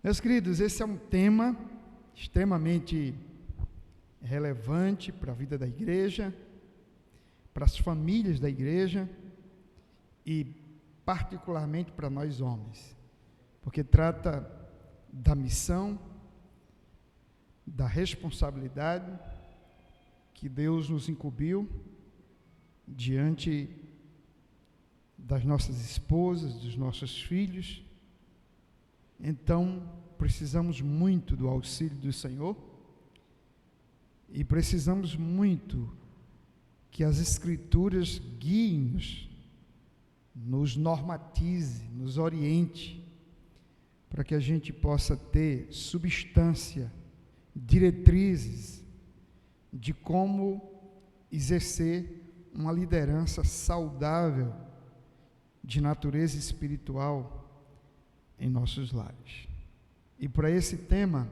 Meus queridos, esse é um tema extremamente relevante para a vida da igreja, para as famílias da igreja e particularmente para nós homens, porque trata da missão, da responsabilidade que Deus nos incumbiu diante das nossas esposas, dos nossos filhos. Então, precisamos muito do auxílio do Senhor e precisamos muito que as Escrituras guiem-nos, nos normatize, nos oriente, para que a gente possa ter substância, diretrizes de como exercer uma liderança saudável de natureza espiritual em nossos lares. E para esse tema,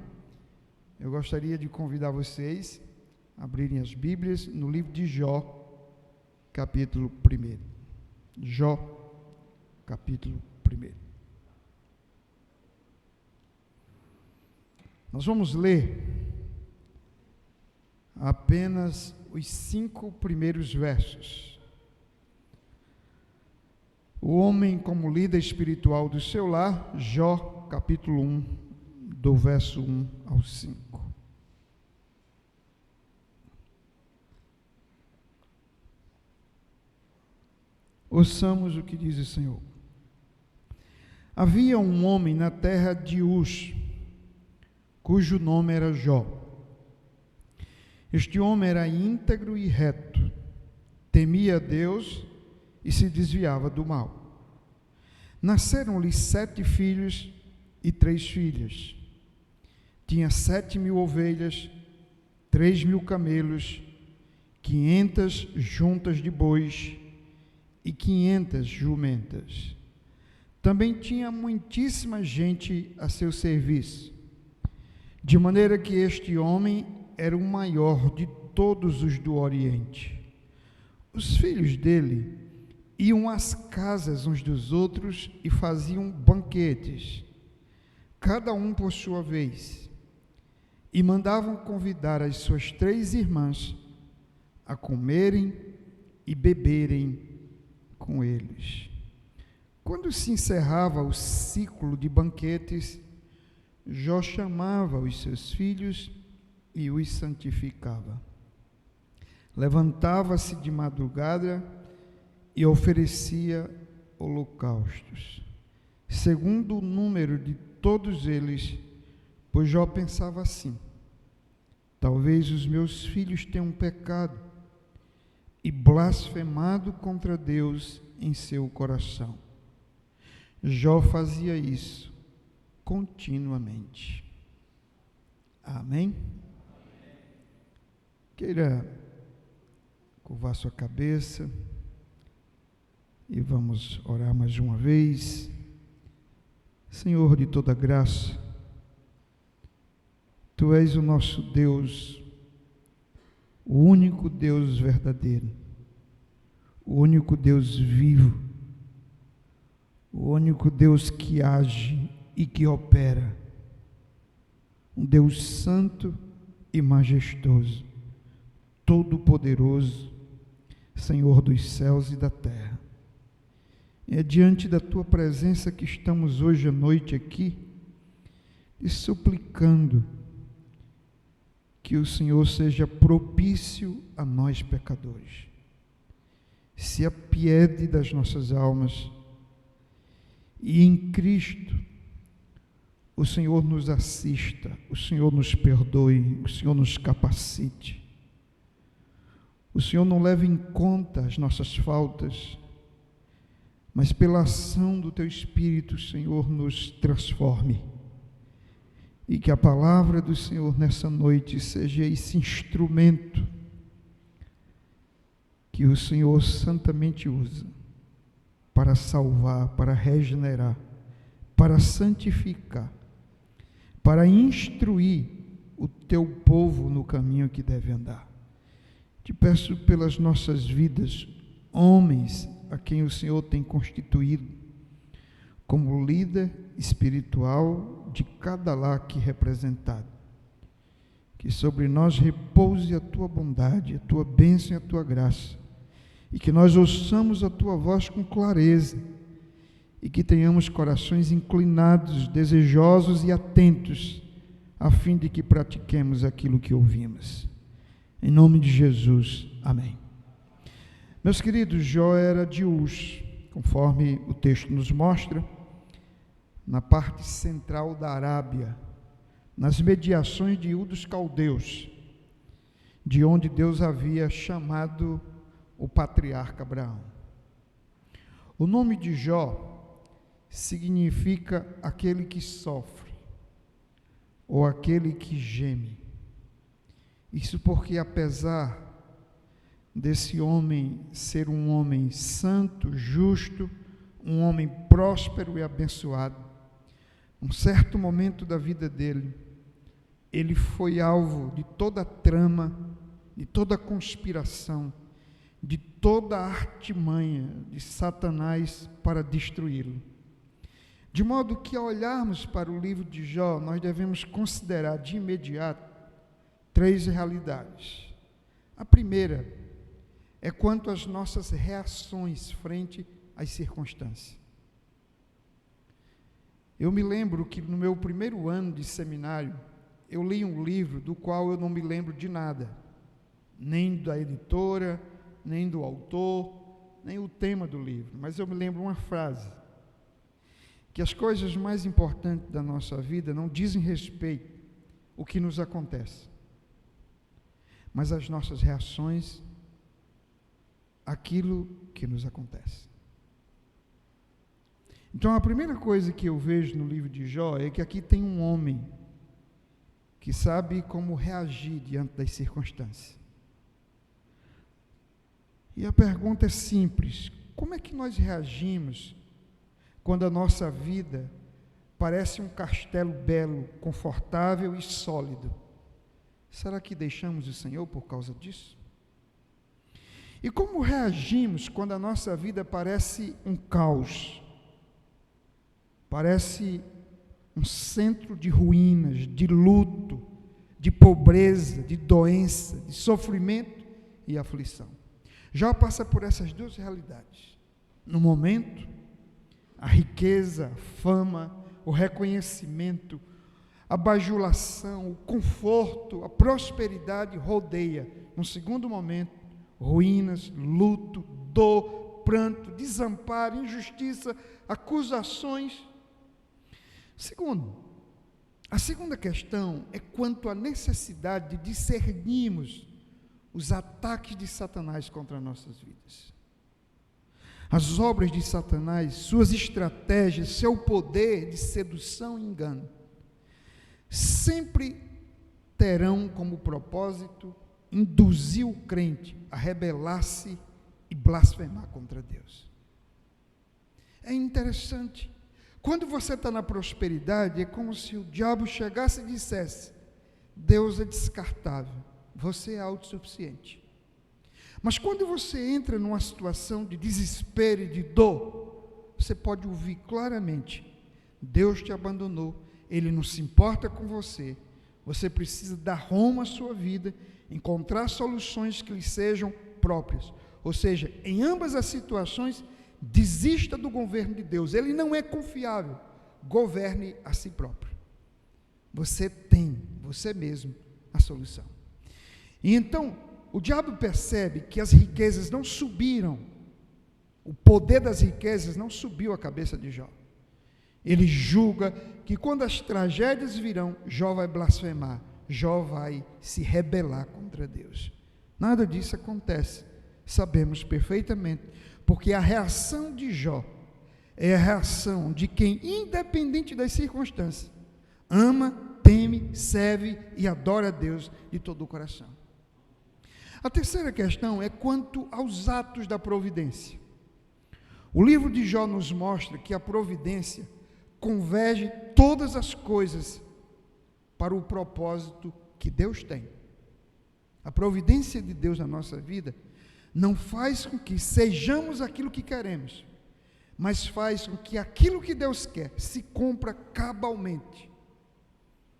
eu gostaria de convidar vocês a abrirem as Bíblias no livro de Jó, capítulo 1. Jó, capítulo 1. Nós vamos ler apenas os 5 primeiros versos. O homem como líder espiritual do seu lar, Jó, capítulo 1, do verso 1 ao 5. Ouçamos o que diz o Senhor. Havia um homem na terra de Uz, cujo nome era Jó. Este homem era íntegro e reto, temia a Deus e se desviava do mal. Nasceram-lhe 7 filhos e 3 filhas. Tinha 7.000 ovelhas, 3.000 camelos, 500 juntas de bois e 500 jumentas. Também tinha muitíssima gente a seu serviço, de maneira que este homem era o maior de todos os do Oriente. Os filhos dele iam às casas uns dos outros e faziam banquetes, cada um por sua vez, e mandavam convidar as suas 3 irmãs a comerem e beberem com eles. Quando se encerrava o ciclo de banquetes, Jó chamava os seus filhos e os santificava. Levantava-se de madrugada e oferecia holocaustos, segundo o número de todos eles, pois Jó pensava assim: talvez os meus filhos tenham pecado e blasfemado contra Deus em seu coração. Jó fazia isso continuamente. Amém? Queira curvar sua cabeça e vamos orar mais uma vez. Senhor de toda graça, Tu és o nosso Deus, o único Deus verdadeiro, o único Deus vivo, o único Deus que age e que opera, um Deus santo e majestoso, todo-poderoso, Senhor dos céus e da terra. É diante da Tua presença que estamos hoje à noite aqui, e suplicando que o Senhor seja propício a nós pecadores. Se apiede das nossas almas e em Cristo o Senhor nos assista, o Senhor nos perdoe, o Senhor nos capacite. O Senhor não leva em conta as nossas faltas, mas pela ação do Teu Espírito, Senhor, nos transforme. E que a palavra do Senhor nessa noite seja esse instrumento que o Senhor santamente usa para salvar, para regenerar, para santificar, para instruir o Teu povo no caminho que deve andar. Te peço pelas nossas vidas, homens a quem o Senhor tem constituído, como líder espiritual de cada lar aqui representado. Que sobre nós repouse a tua bondade, a tua bênção e a tua graça, e que nós ouçamos a tua voz com clareza, e que tenhamos corações inclinados, desejosos e atentos, a fim de que pratiquemos aquilo que ouvimos. Em nome de Jesus, amém. Meus queridos, Jó era de Uz, conforme o texto nos mostra, na parte central da Arábia, nas mediações de Ur dos Caldeus, de onde Deus havia chamado o patriarca Abraão. O nome de Jó significa aquele que sofre, ou aquele que geme. Isso porque, apesar desse homem ser um homem santo, justo, um homem próspero e abençoado, um certo momento da vida dele, ele foi alvo de toda a trama, de toda a conspiração, de toda a artimanha de Satanás para destruí-lo. De modo que, ao olharmos para o livro de Jó, nós devemos considerar de imediato 3 realidades. A primeira é quanto às nossas reações frente às circunstâncias. Eu me lembro que no meu primeiro ano de seminário, eu li um livro do qual eu não me lembro de nada, nem da editora, nem do autor, nem o tema do livro, mas eu me lembro uma frase, que as coisas mais importantes da nossa vida não dizem respeito ao que nos acontece, mas as nossas reações àquilo que nos acontece. Então, a primeira coisa que eu vejo no livro de Jó é que aqui tem um homem que sabe como reagir diante das circunstâncias. E a pergunta é simples: como é que nós reagimos quando a nossa vida parece um castelo belo, confortável e sólido? Será que deixamos o Senhor por causa disso? E como reagimos quando a nossa vida parece um caos? Parece um centro de ruínas, de luto, de pobreza, de doença, de sofrimento e aflição. Jó passa por essas 2 realidades. No momento, a riqueza, a fama, o reconhecimento, a bajulação, o conforto, a prosperidade rodeia. No segundo momento, ruínas, luto, dor, pranto, desamparo, injustiça, acusações. Segundo, a segunda questão é quanto à necessidade de discernirmos os ataques de Satanás contra nossas vidas. As obras de Satanás, suas estratégias, seu poder de sedução e engano, sempre terão como propósito induzir o crente a rebelar-se e blasfemar contra Deus. É interessante. Quando você está na prosperidade, é como se o diabo chegasse e dissesse: Deus é descartável, você é autossuficiente. Mas quando você entra numa situação de desespero e de dor, você pode ouvir claramente: Deus te abandonou, Ele não se importa com você, você precisa dar rumo à sua vida, encontrar soluções que lhe sejam próprias. Ou seja, em ambas as situações, desista do governo de Deus, Ele não é confiável, governe a si próprio. Você tem, você mesmo, a solução. E então, o diabo percebe que as riquezas não subiram, o poder das riquezas não subiu à cabeça de Jó. Ele julga que quando as tragédias virão, Jó vai blasfemar, Jó vai se rebelar contra Deus. Nada disso acontece, sabemos perfeitamente, porque a reação de Jó é a reação de quem, independente das circunstâncias, ama, teme, serve e adora a Deus de todo o coração. A terceira questão é quanto aos atos da providência. O livro de Jó nos mostra que a providência converge todas as coisas para o propósito que Deus tem. A providência de Deus na nossa vida não faz com que sejamos aquilo que queremos, mas faz com que aquilo que Deus quer se cumpra cabalmente.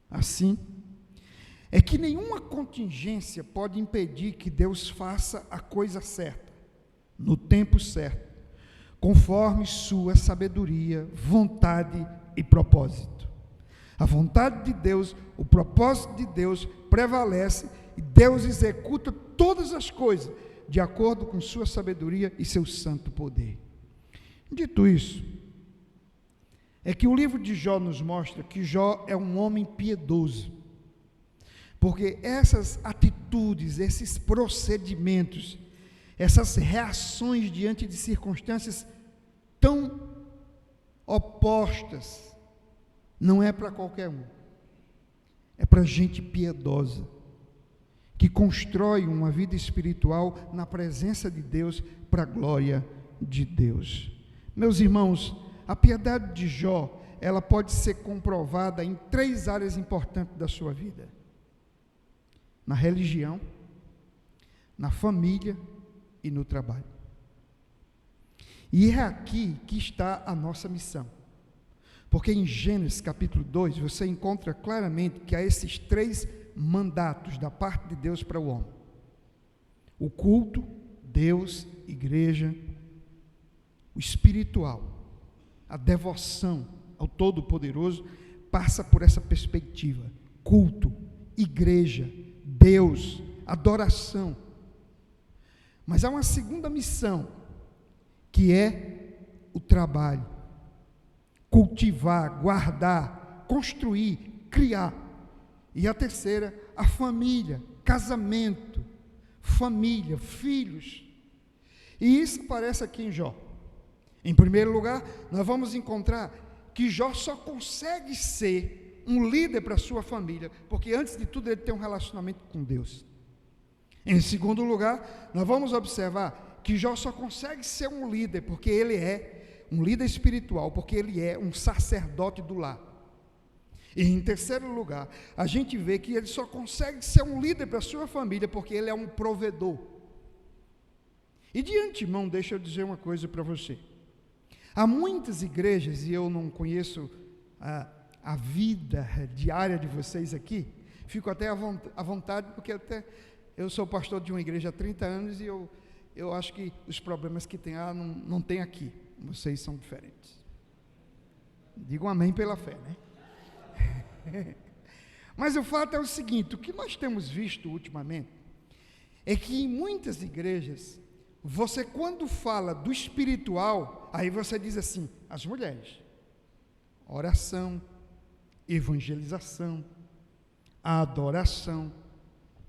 Assim, é que nenhuma contingência pode impedir que Deus faça a coisa certa, no tempo certo, conforme sua sabedoria, vontade e propósito. A vontade de Deus, o propósito de Deus prevalece e Deus executa todas as coisas de acordo com sua sabedoria e seu santo poder. Dito isso, é que o livro de Jó nos mostra que Jó é um homem piedoso, porque essas atitudes, esses procedimentos, essas reações diante de circunstâncias tão opostas, não é para qualquer um, é para gente piedosa, que constrói uma vida espiritual na presença de Deus, para a glória de Deus. Meus irmãos, a piedade de Jó, ela pode ser comprovada em 3 áreas importantes da sua vida: na religião, na família e no trabalho. E é aqui que está a nossa missão, porque em Gênesis capítulo 2, você encontra claramente que há esses 3 mandatos da parte de Deus para o homem: o culto, Deus, igreja, o espiritual, a devoção ao Todo-Poderoso passa por essa perspectiva: culto, igreja, Deus, adoração. Mas há uma segunda missão, que é o trabalho: cultivar, guardar, construir, criar. E a terceira, a família, casamento, família, filhos. E isso aparece aqui em Jó. Em primeiro lugar, nós vamos encontrar que Jó só consegue ser um líder para a sua família, porque antes de tudo ele tem um relacionamento com Deus. Em segundo lugar, nós vamos observar que Jó só consegue ser um líder, porque ele é um líder espiritual, porque ele é um sacerdote do lar. E em terceiro lugar, a gente vê que ele só consegue ser um líder para a sua família, porque ele é um provedor. E de antemão, deixa eu dizer uma coisa para você. Há muitas igrejas, e eu não conheço a vida diária de vocês aqui, fico até à vontade, porque eu sou pastor de uma igreja há 30 anos, e eu acho que os problemas que tem lá não tem aqui. Vocês são diferentes. Digam amém pela fé, né? Mas o fato é o seguinte: o que nós temos visto ultimamente é que em muitas igrejas, você quando fala do espiritual, aí você diz assim: as mulheres, oração, evangelização, adoração.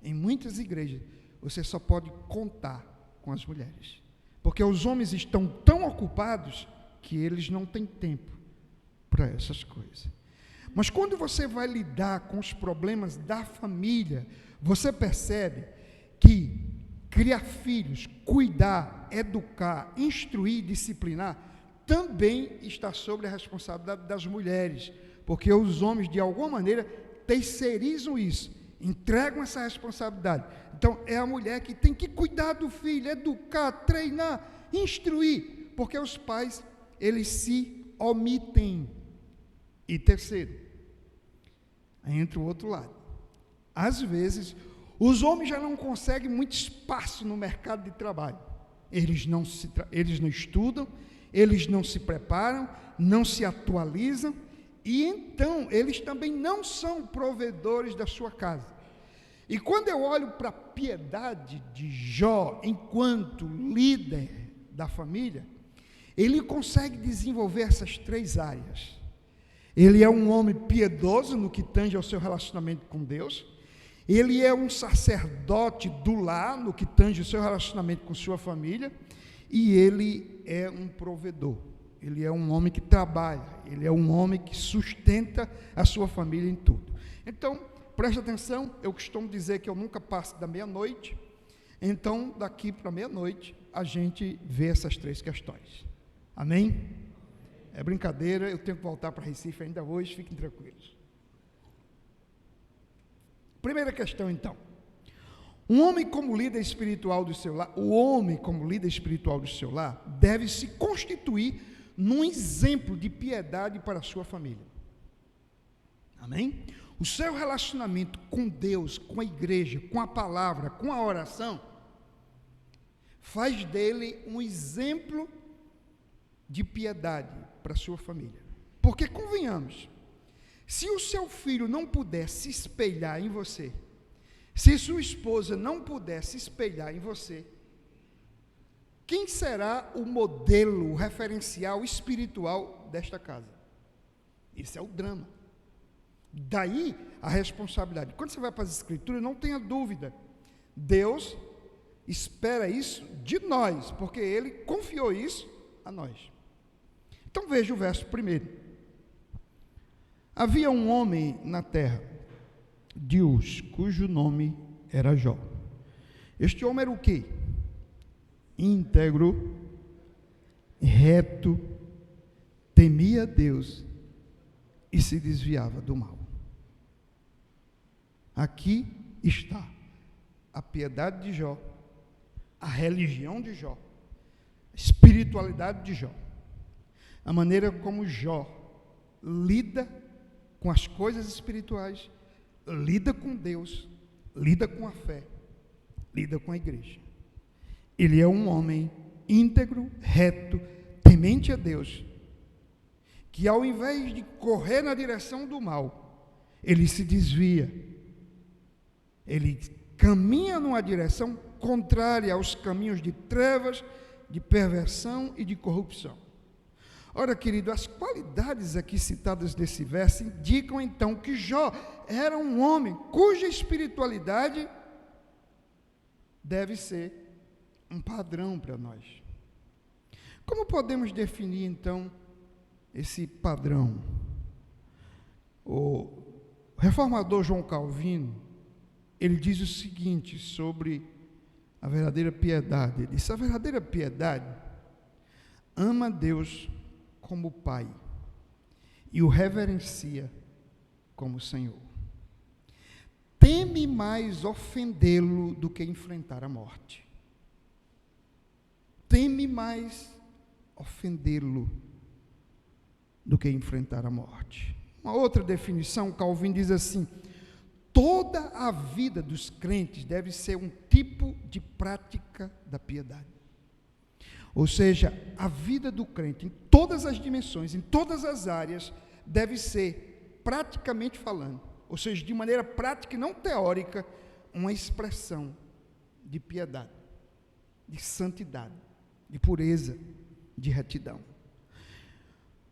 Em muitas igrejas, você só pode contar com as mulheres, porque os homens estão tão ocupados que eles não têm tempo para essas coisas. Mas quando você vai lidar com os problemas da família, você percebe que criar filhos, cuidar, educar, instruir, disciplinar, também está sobre a responsabilidade das mulheres, porque os homens, de alguma maneira, terceirizam isso, entregam essa responsabilidade. Então, é a mulher que tem que cuidar do filho, educar, treinar, instruir, porque os pais, eles se omitem. E terceiro, entra o outro lado. Às vezes, os homens já não conseguem muito espaço no mercado de trabalho. Eles não estudam, eles não se preparam, não se atualizam, e então eles também não são provedores da sua casa. E quando eu olho para a piedade de Jó, enquanto líder da família, ele consegue desenvolver essas 3 áreas. Ele é um homem piedoso no que tange ao seu relacionamento com Deus. Ele é um sacerdote do lar no que tange ao seu relacionamento com sua família. E ele é um provedor. Ele é um homem que trabalha. Ele é um homem que sustenta a sua família em tudo. Então, preste atenção. Eu costumo dizer que eu nunca passo da meia-noite. Então, daqui para meia-noite, a gente vê essas 3 questões. Amém? É brincadeira, eu tenho que voltar para Recife ainda hoje, fiquem tranquilos. Primeira questão, então. Um homem como líder espiritual do seu lar, o homem como líder espiritual do seu lar, deve se constituir num exemplo de piedade para a sua família. Amém? O seu relacionamento com Deus, com a igreja, com a palavra, com a oração, faz dele um exemplo de piedade para a sua família. Porque, convenhamos, se o seu filho não puder se espelhar em você, se sua esposa não puder se espelhar em você, quem será o modelo, o referencial espiritual desta casa? Esse é o drama. Daí a responsabilidade. Quando você vai para as Escrituras, não tenha dúvida, Deus espera isso de nós, porque Ele confiou isso a nós. Então veja o verso 1. Havia um homem na terra de Uz, cujo nome era Jó. Este homem era o quê? Íntegro, reto, temia Deus e se desviava do mal. Aqui está a piedade de Jó, a religião de Jó, a espiritualidade de Jó, a maneira como Jó lida com as coisas espirituais, lida com Deus, lida com a fé, lida com a igreja. Ele é um homem íntegro, reto, temente a Deus, que ao invés de correr na direção do mal, ele se desvia, ele caminha numa direção contrária aos caminhos de trevas, de perversão e de corrupção. Ora, querido, as qualidades aqui citadas nesse verso indicam então que Jó era um homem cuja espiritualidade deve ser um padrão para nós. Como podemos definir então esse padrão? O reformador João Calvino, ele diz o seguinte sobre a verdadeira piedade. Ele diz: a verdadeira piedade ama Deus como Pai e o reverencia como Senhor. Teme mais ofendê-lo do que enfrentar a morte. Teme mais ofendê-lo do que enfrentar a morte. Uma outra definição, Calvin diz assim: toda a vida dos crentes deve ser um tipo de prática da piedade. Ou seja, a vida do crente, em todas as dimensões, em todas as áreas, deve ser, praticamente falando, ou seja, de maneira prática e não teórica, uma expressão de piedade, de santidade, de pureza, de retidão.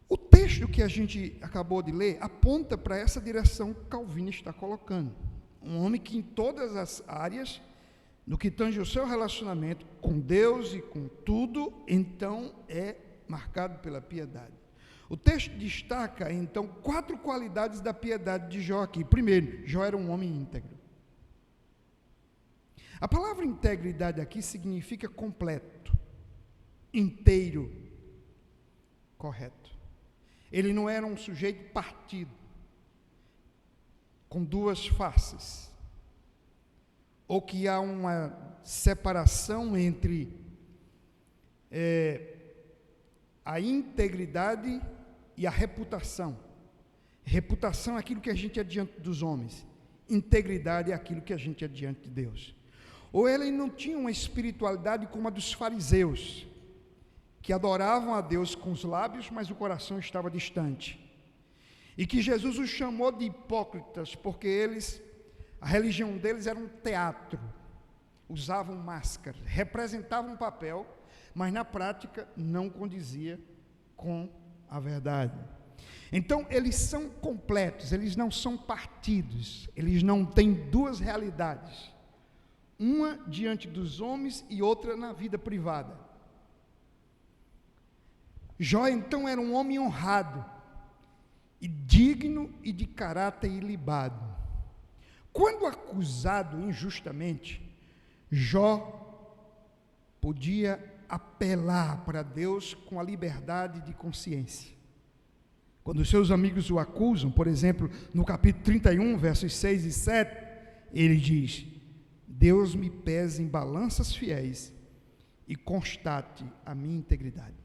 O texto que a gente acabou de ler aponta para essa direção que Calvino está colocando. Um homem que em todas as áreas, no que tange o seu relacionamento com Deus e com tudo, então é marcado pela piedade. O texto destaca, então, 4 qualidades da piedade de Jó aqui. Primeiro, Jó era um homem íntegro. A palavra integridade aqui significa completo, inteiro, correto. Ele não era um sujeito partido, com 2 faces, ou que há uma separação entre a integridade e a reputação. Reputação é aquilo que a gente é diante dos homens, integridade é aquilo que a gente é diante de Deus. Ou ele não tinha uma espiritualidade como a dos fariseus, que adoravam a Deus com os lábios, mas o coração estava distante. E que Jesus os chamou de hipócritas, porque a religião deles era um teatro, usavam máscaras, representavam um papel, mas na prática não condizia com a verdade. Então, eles são completos, eles não são partidos, eles não têm 2 realidades, uma diante dos homens e outra na vida privada. Jó, então, era um homem honrado, e digno e de caráter ilibado. Quando acusado injustamente, Jó podia apelar para Deus com a liberdade de consciência. Quando seus amigos o acusam, por exemplo, no capítulo 31, versos 6 e 7, ele diz: Deus me pese em balanças fiéis e constate a minha integridade.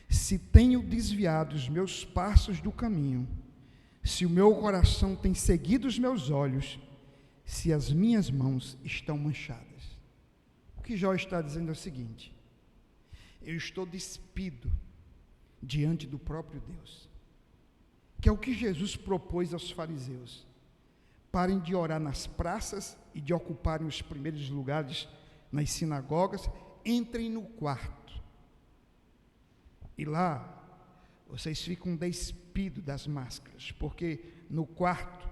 se tenho desviado os meus passos do caminho, se o meu coração tem seguido os meus olhos, se as minhas mãos estão manchadas. O que Jó está dizendo é o seguinte: eu estou despido diante do próprio Deus, que é o que Jesus propôs aos fariseus. Parem de orar nas praças e de ocuparem os primeiros lugares nas sinagogas, entrem no quarto, e lá vocês ficam despidos das máscaras, porque no quarto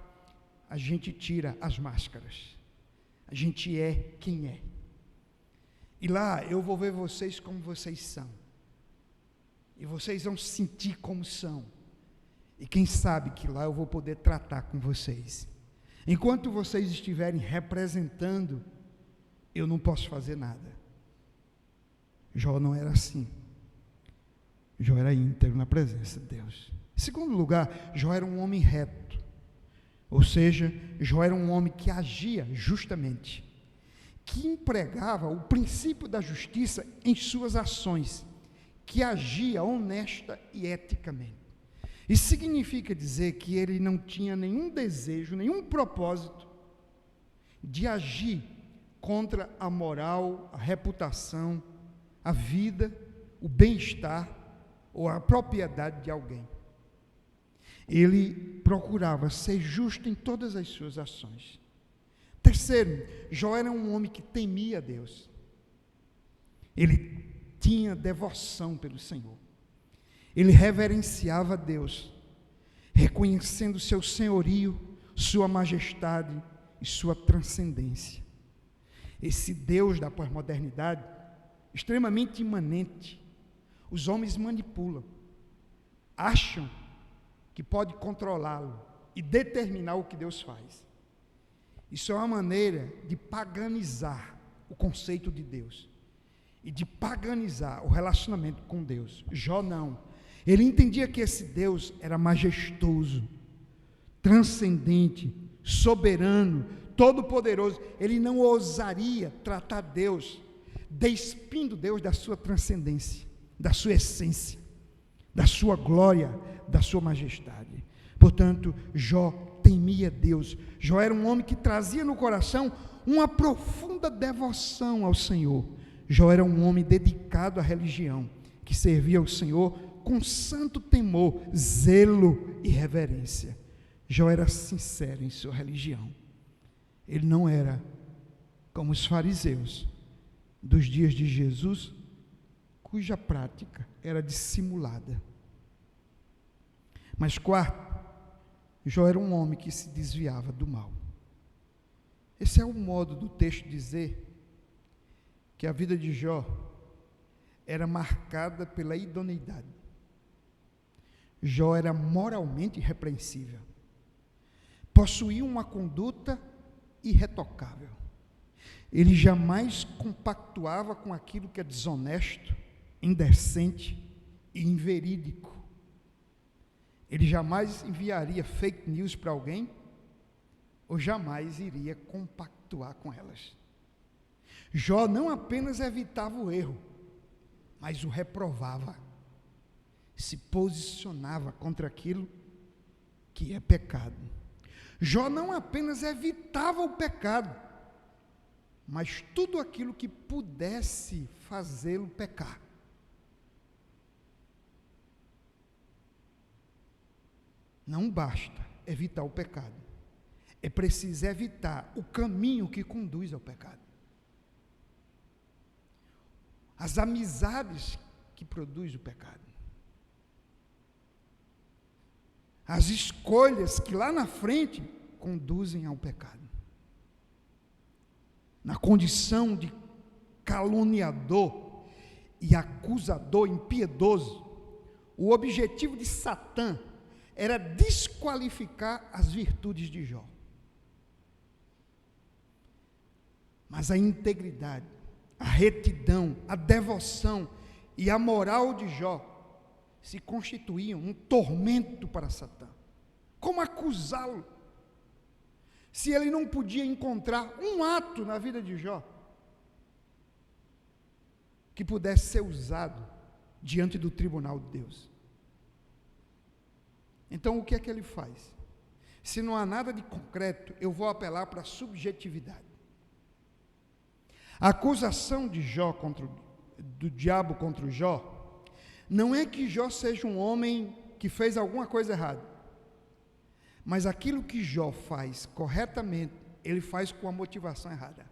a gente tira as máscaras, a gente é quem é, e lá eu vou ver vocês como vocês são, e vocês vão sentir como são, e quem sabe que lá eu vou poder tratar com vocês. Enquanto vocês estiverem representando, eu não posso fazer nada. Jó não era assim. Jó era íntegro na presença de Deus. Em segundo lugar, Jó era um homem reto. Ou seja, Jó era um homem que agia justamente, que empregava o princípio da justiça em suas ações, que agia honesta e eticamente. Isso significa dizer que ele não tinha nenhum desejo, nenhum propósito de agir contra a moral, a reputação, a vida, o bem-estar ou a propriedade de alguém. Ele procurava ser justo em todas as suas ações. Terceiro, Jó era um homem que temia Deus. Ele tinha devoção pelo Senhor. Ele reverenciava Deus, reconhecendo seu senhorio, sua majestade e sua transcendência. Esse Deus da pós-modernidade, extremamente imanente, os homens manipulam, acham que pode controlá-lo e determinar o que Deus faz. Isso é uma maneira de paganizar o conceito de Deus e de paganizar o relacionamento com Deus. Jó não. Ele entendia que esse Deus era majestoso, transcendente, soberano, todo-poderoso. Ele não ousaria tratar Deus, despindo Deus da sua transcendência, da sua essência, da sua glória, da sua majestade. Portanto, Jó temia Deus. Jó era um homem que trazia no coração uma profunda devoção ao Senhor. Jó era um homem dedicado à religião, que servia ao Senhor com santo temor, zelo e reverência. Jó era sincero em sua religião. Ele não era como os fariseus dos dias de Jesus, cuja prática era dissimulada. Mas quarto, Jó era um homem que se desviava do mal. Esse é o modo do texto dizer que a vida de Jó era marcada pela idoneidade. Jó era moralmente irrepreensível, possuía uma conduta irretocável. Ele jamais compactuava com aquilo que é desonesto, indecente e inverídico. Ele jamais enviaria fake news para alguém, ou jamais iria compactuar com elas. Jó não apenas evitava o erro, mas o reprovava, se posicionava contra aquilo que é pecado. Jó não apenas evitava o pecado, mas tudo aquilo que pudesse fazê-lo pecar. Não basta evitar o pecado, é preciso evitar o caminho que conduz ao pecado. As amizades que produzem o pecado. As escolhas que lá na frente conduzem ao pecado. Na condição de caluniador e acusador impiedoso, o objetivo de Satã era desqualificar as virtudes de Jó. Mas a integridade, a retidão, a devoção e a moral de Jó se constituíam um tormento para Satã. Como acusá-lo? Se ele não podia encontrar um ato na vida de Jó que pudesse ser usado diante do tribunal de Deus. Então, o que é que ele faz? Se não há nada de concreto, eu vou apelar para a subjetividade. A acusação de Jó do diabo contra o Jó, não é que Jó seja um homem que fez alguma coisa errada, mas aquilo que Jó faz corretamente, ele faz com a motivação errada.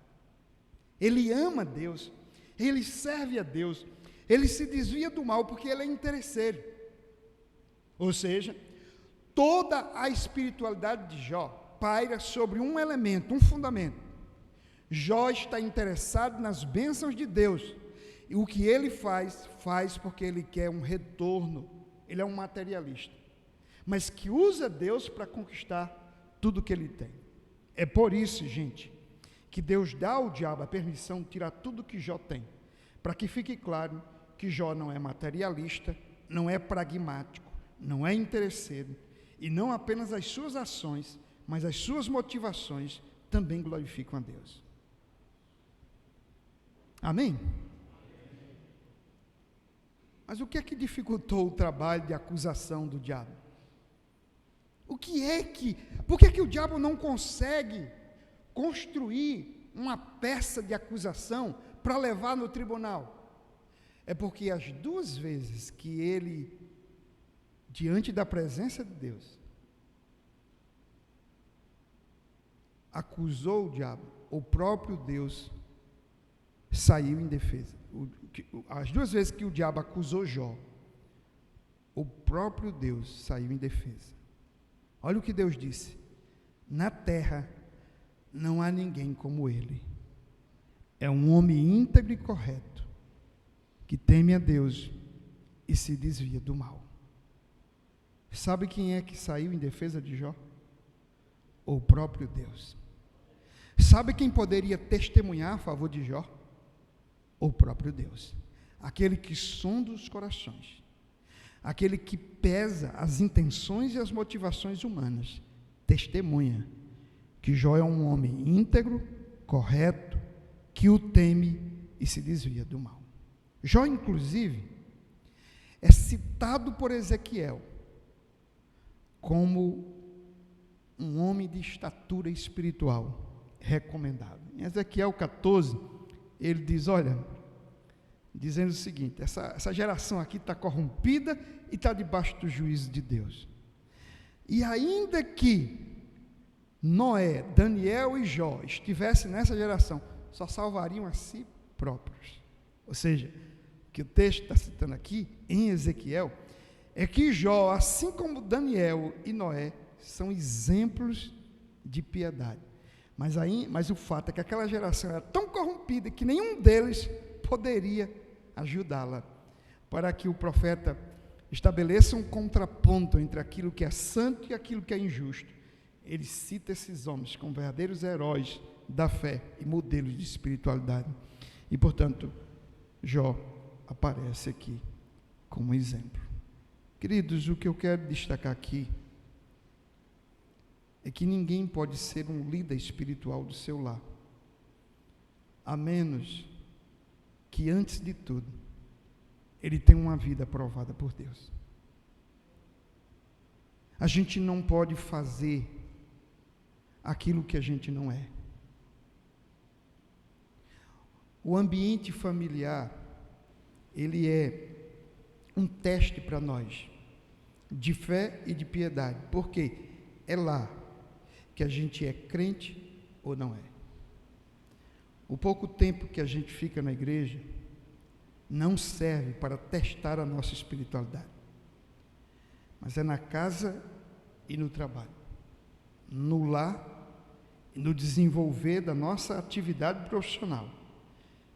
Ele ama Deus, ele serve a Deus, ele se desvia do mal porque ele é interesseiro. Ou seja, toda a espiritualidade de Jó paira sobre um elemento, um fundamento. Jó está interessado nas bênçãos de Deus, e o que ele faz porque ele quer um retorno. Ele é um materialista, mas que usa Deus para conquistar tudo que ele tem. É por isso, gente, que Deus dá ao diabo a permissão de tirar tudo que Jó tem, para que fique claro que Jó não é materialista, não é pragmático, não é interesseiro, e não apenas as suas ações, mas as suas motivações também glorificam a Deus. Amém? Mas o que é que dificultou o trabalho de acusação do diabo? Por que é que o diabo não consegue construir uma peça de acusação para levar no tribunal? É porque as duas vezes que ele, diante da presença de Deus, acusou o diabo, o próprio Deus saiu em defesa. As duas vezes que o diabo acusou Jó, o próprio Deus saiu em defesa. Olha o que Deus disse: na terra não há ninguém como ele. É um homem íntegro e correto, que teme a Deus e se desvia do mal. Sabe quem é que saiu em defesa de Jó? O próprio Deus. Sabe quem poderia testemunhar a favor de Jó? O próprio Deus. Aquele que sonda os corações, aquele que pesa as intenções e as motivações humanas, testemunha que Jó é um homem íntegro, correto, que o teme e se desvia do mal. Jó, inclusive, é citado por Ezequiel como um homem de estatura espiritual recomendável. Em Ezequiel 14, ele diz, olha, dizendo o seguinte: essa geração aqui está corrompida e está debaixo do juízo de Deus. E ainda que Noé, Daniel e Jó estivessem nessa geração, só salvariam a si próprios. Ou seja, o que o texto está citando aqui, em Ezequiel, é que Jó, assim como Daniel e Noé, são exemplos de piedade. Mas o fato é que aquela geração era tão corrompida que nenhum deles poderia ajudá-la, para que o profeta estabeleça um contraponto entre aquilo que é santo e aquilo que é injusto. Ele cita esses homens como verdadeiros heróis da fé e modelos de espiritualidade. E, portanto, Jó aparece aqui como exemplo. Queridos, o que eu quero destacar aqui é que ninguém pode ser um líder espiritual do seu lar, a menos que, antes de tudo, ele tenha uma vida aprovada por Deus. A gente não pode fazer aquilo que a gente não é. O ambiente familiar, ele é um teste para nós, de fé e de piedade, porque é lá que a gente é crente ou não é. O pouco tempo que a gente fica na igreja não serve para testar a nossa espiritualidade, mas é na casa e no trabalho, no lar e no desenvolver da nossa atividade profissional,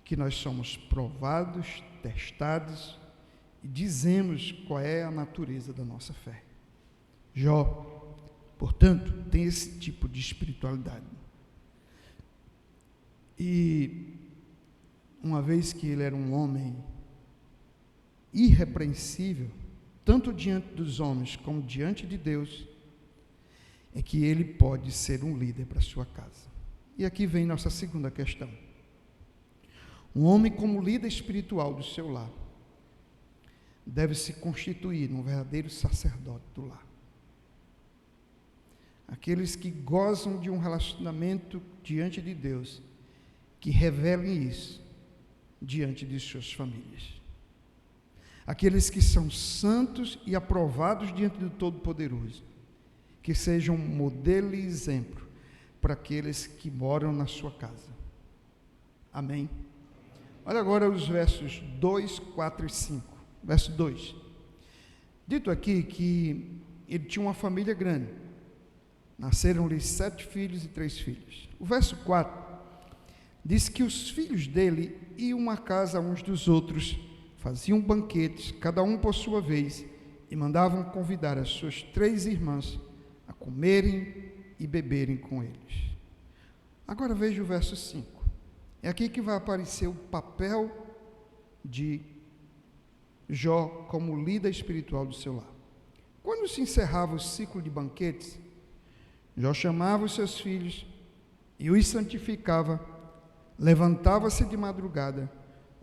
que nós somos provados, testados e dizemos qual é a natureza da nossa fé. Jó, portanto, tem esse tipo de espiritualidade. E uma vez que ele era um homem irrepreensível, tanto diante dos homens como diante de Deus, é que ele pode ser um líder para a sua casa. E aqui vem nossa segunda questão. Um homem como líder espiritual do seu lar deve se constituir num verdadeiro sacerdote do lar. Aqueles que gozam de um relacionamento diante de Deus, que revelem isso diante de suas famílias. Aqueles que são santos e aprovados diante do Todo-Poderoso, que sejam modelo e exemplo para aqueles que moram na sua casa. Amém? Olha agora os versos 2, 4 e 5. Verso 2. Dito aqui que ele tinha uma família grande. Nasceram-lhe 7 filhos e 3 filhas. O verso 4 diz que os filhos dele iam à casa uns dos outros, faziam banquetes, cada um por sua vez, e mandavam convidar as suas 3 irmãs a comerem e beberem com eles. Agora veja o verso 5. É aqui que vai aparecer o papel de Jó como líder espiritual do seu lar. Quando se encerrava o ciclo de banquetes, Jó chamava os seus filhos e os santificava, levantava-se de madrugada,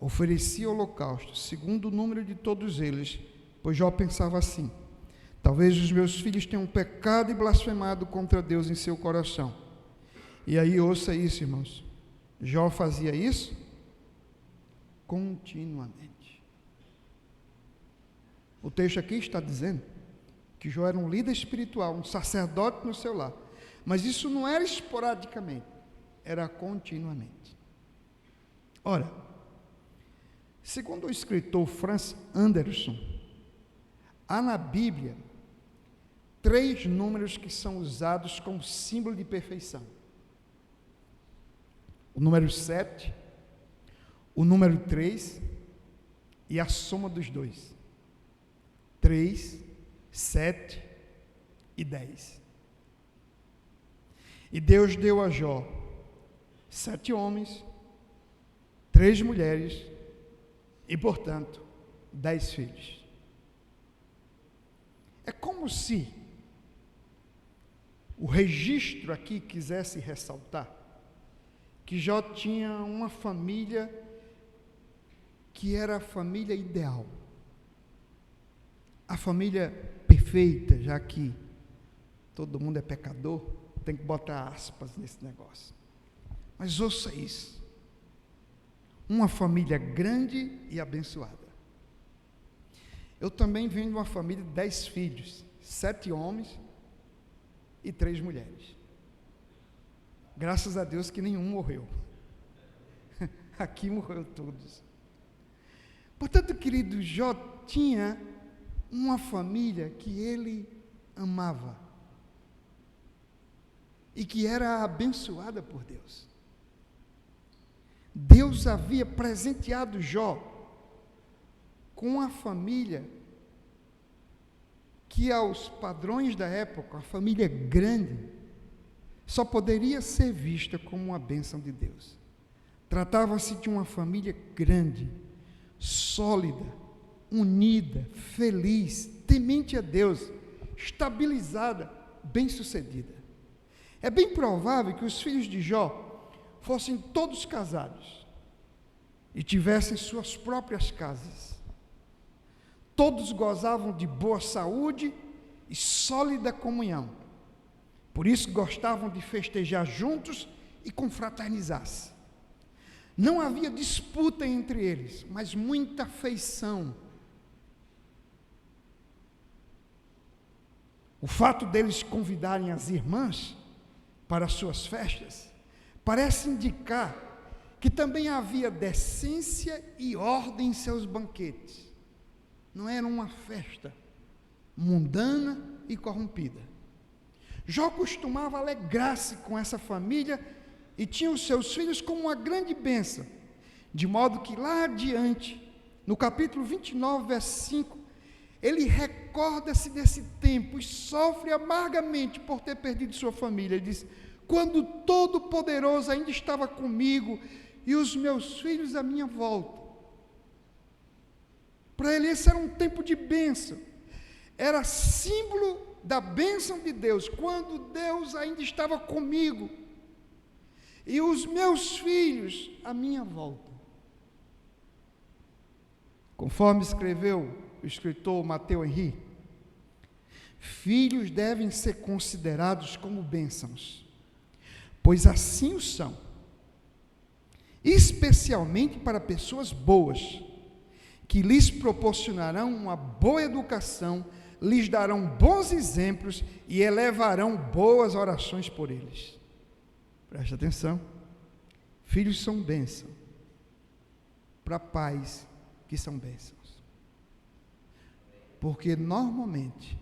oferecia holocausto, segundo o número de todos eles, pois Jó pensava assim: talvez os meus filhos tenham pecado e blasfemado contra Deus em seu coração. E aí ouça isso, irmãos, Jó fazia isso continuamente. O texto aqui está dizendo que Jó era um líder espiritual, um sacerdote no seu lar, mas isso não era esporadicamente, era continuamente. Ora, segundo o escritor Francis Anderson, há na Bíblia 3 números que são usados como símbolo de perfeição: o número 7, o número 3 e a soma dos dois. 3, 7 e 10. E Deus deu a Jó 7 homens, 3 mulheres e, portanto, 10 filhos. É como se o registro aqui quisesse ressaltar que Jó tinha uma família que era a família ideal, a família perfeita, já que todo mundo é pecador, tem que botar aspas nesse negócio. Mas ouça isso: uma família grande e abençoada. Eu também venho de uma família de 10 filhos, 7 homens e 3 mulheres. Graças a Deus que nenhum morreu. Aqui morreu todos. Portanto, querido, Jó tinha uma família que ele amava e que era abençoada por Deus. Deus havia presenteado Jó com uma família que, aos padrões da época, a família grande, só poderia ser vista como uma bênção de Deus. Tratava-se de uma família grande, sólida, unida, feliz, temente a Deus, estabilizada, bem-sucedida. É bem provável que os filhos de Jó fossem todos casados e tivessem suas próprias casas. Todos gozavam de boa saúde e sólida comunhão. Por isso gostavam de festejar juntos e confraternizar-se. Não havia disputa entre eles, mas muita afeição. O fato deles convidarem as irmãs para as suas festas parece indicar que também havia decência e ordem em seus banquetes. Não era uma festa mundana e corrompida. Jó costumava alegrar-se com essa família e tinha os seus filhos como uma grande bênção, de modo que lá adiante, no capítulo 29, verso 5, ele recorda-se desse tempo e sofre amargamente por ter perdido sua família. Ele diz: quando o Todo-Poderoso ainda estava comigo e os meus filhos à minha volta. Para ele esse era um tempo de bênção, era símbolo da bênção de Deus, quando Deus ainda estava comigo e os meus filhos à minha volta. Conforme escreveu o escritor Matteo Henry, filhos devem ser considerados como bênçãos, pois assim o são, especialmente para pessoas boas, que lhes proporcionarão uma boa educação, lhes darão bons exemplos e elevarão boas orações por eles. Preste atenção, filhos são bênção para pais que são bênçãos, porque normalmente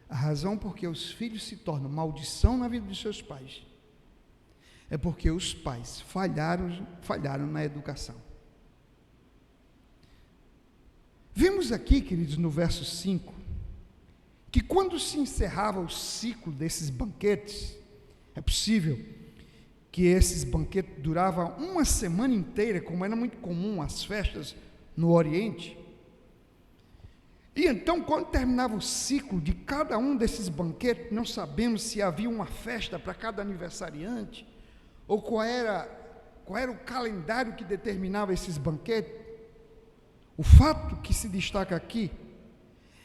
a razão por que os filhos se tornam maldição na vida dos seus pais é porque os pais falharam na educação. Vimos aqui, queridos, no verso 5, que quando se encerrava o ciclo desses banquetes, é possível que esses banquetes duravam uma semana inteira, como era muito comum as festas no Oriente. E então, quando terminava o ciclo de cada um desses banquetes, não sabemos se havia uma festa para cada aniversariante, ou qual era o calendário que determinava esses banquetes. O fato que se destaca aqui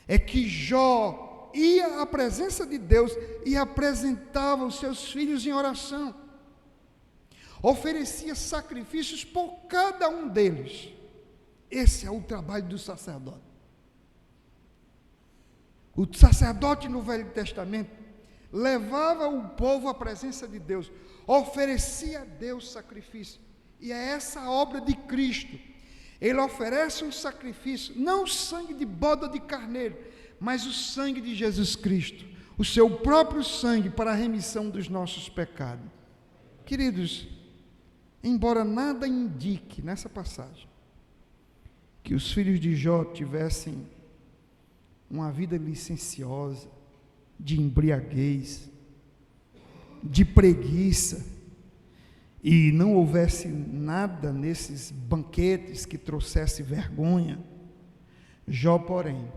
é que Jó ia à presença de Deus e apresentava os seus filhos em oração, oferecia sacrifícios por cada um deles. Esse é o trabalho do sacerdote. O sacerdote no Velho Testamento levava o povo à presença de Deus, oferecia a Deus sacrifício, e é essa a obra de Cristo. Ele oferece um sacrifício, não o sangue de bode ou de carneiro, mas o sangue de Jesus Cristo, o seu próprio sangue para a remissão dos nossos pecados. Queridos, embora nada indique nessa passagem que os filhos de Jó tivessem uma vida licenciosa, de embriaguez, de preguiça, e não houvesse nada nesses banquetes que trouxesse vergonha, Jó, porém,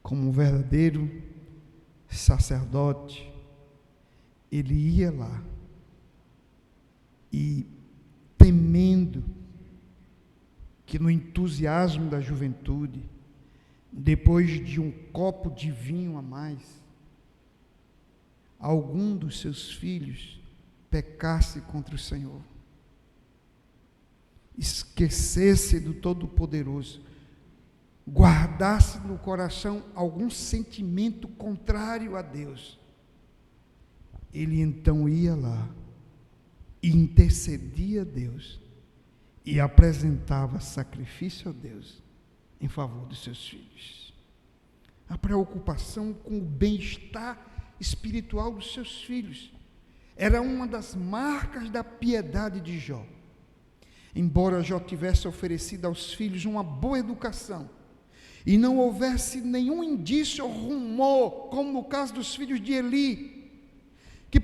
como um verdadeiro sacerdote, ele ia lá e, temendo que no entusiasmo da juventude, depois de um copo de vinho a mais, algum dos seus filhos pecasse contra o Senhor, esquecesse do Todo-Poderoso, guardasse no coração algum sentimento contrário a Deus, ele então ia lá e intercedia a Deus e apresentava sacrifício a Deus em favor dos seus filhos. A preocupação com o bem-estar espiritual dos seus filhos era uma das marcas da piedade de Jó. Embora Jó tivesse oferecido aos filhos uma boa educação, e não houvesse nenhum indício ou rumor, como no caso dos filhos de Eli, que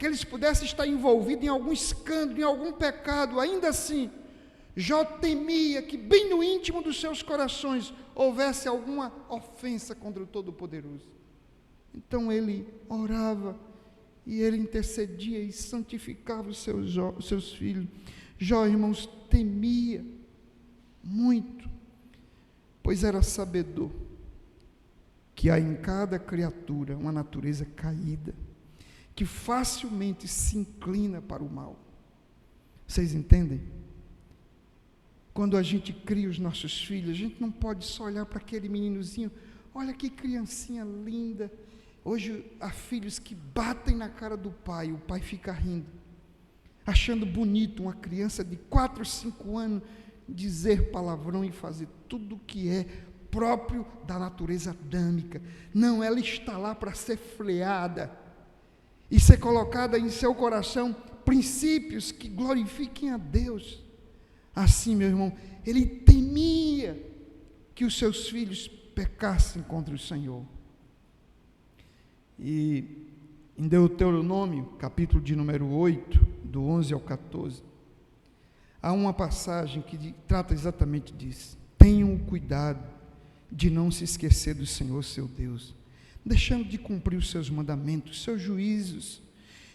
eles pudessem estar envolvidos em algum escândalo, em algum pecado, ainda assim, Jó temia que bem no íntimo dos seus corações houvesse alguma ofensa contra o Todo-Poderoso. Então ele orava e ele intercedia e santificava os seus filhos. Jó, irmãos, temia muito, pois era sabedor que há em cada criatura uma natureza caída, que facilmente se inclina para o mal. Vocês entendem? Quando a gente cria os nossos filhos, a gente não pode só olhar para aquele meninozinho, olha que criancinha linda. Hoje há filhos que batem na cara do pai, o pai fica rindo, achando bonito uma criança de 4, 5 anos dizer palavrão e fazer tudo o que é próprio da natureza adâmica. Não, ela está lá para ser freada e ser colocada em seu coração princípios que glorifiquem a Deus. Assim, meu irmão, ele temia que os seus filhos pecassem contra o Senhor. E em Deuteronômio, capítulo de número 8, do 11 ao 14, há uma passagem que trata exatamente disso. Tenham o cuidado de não se esquecer do Senhor, seu Deus, deixando de cumprir os seus mandamentos, os seus juízos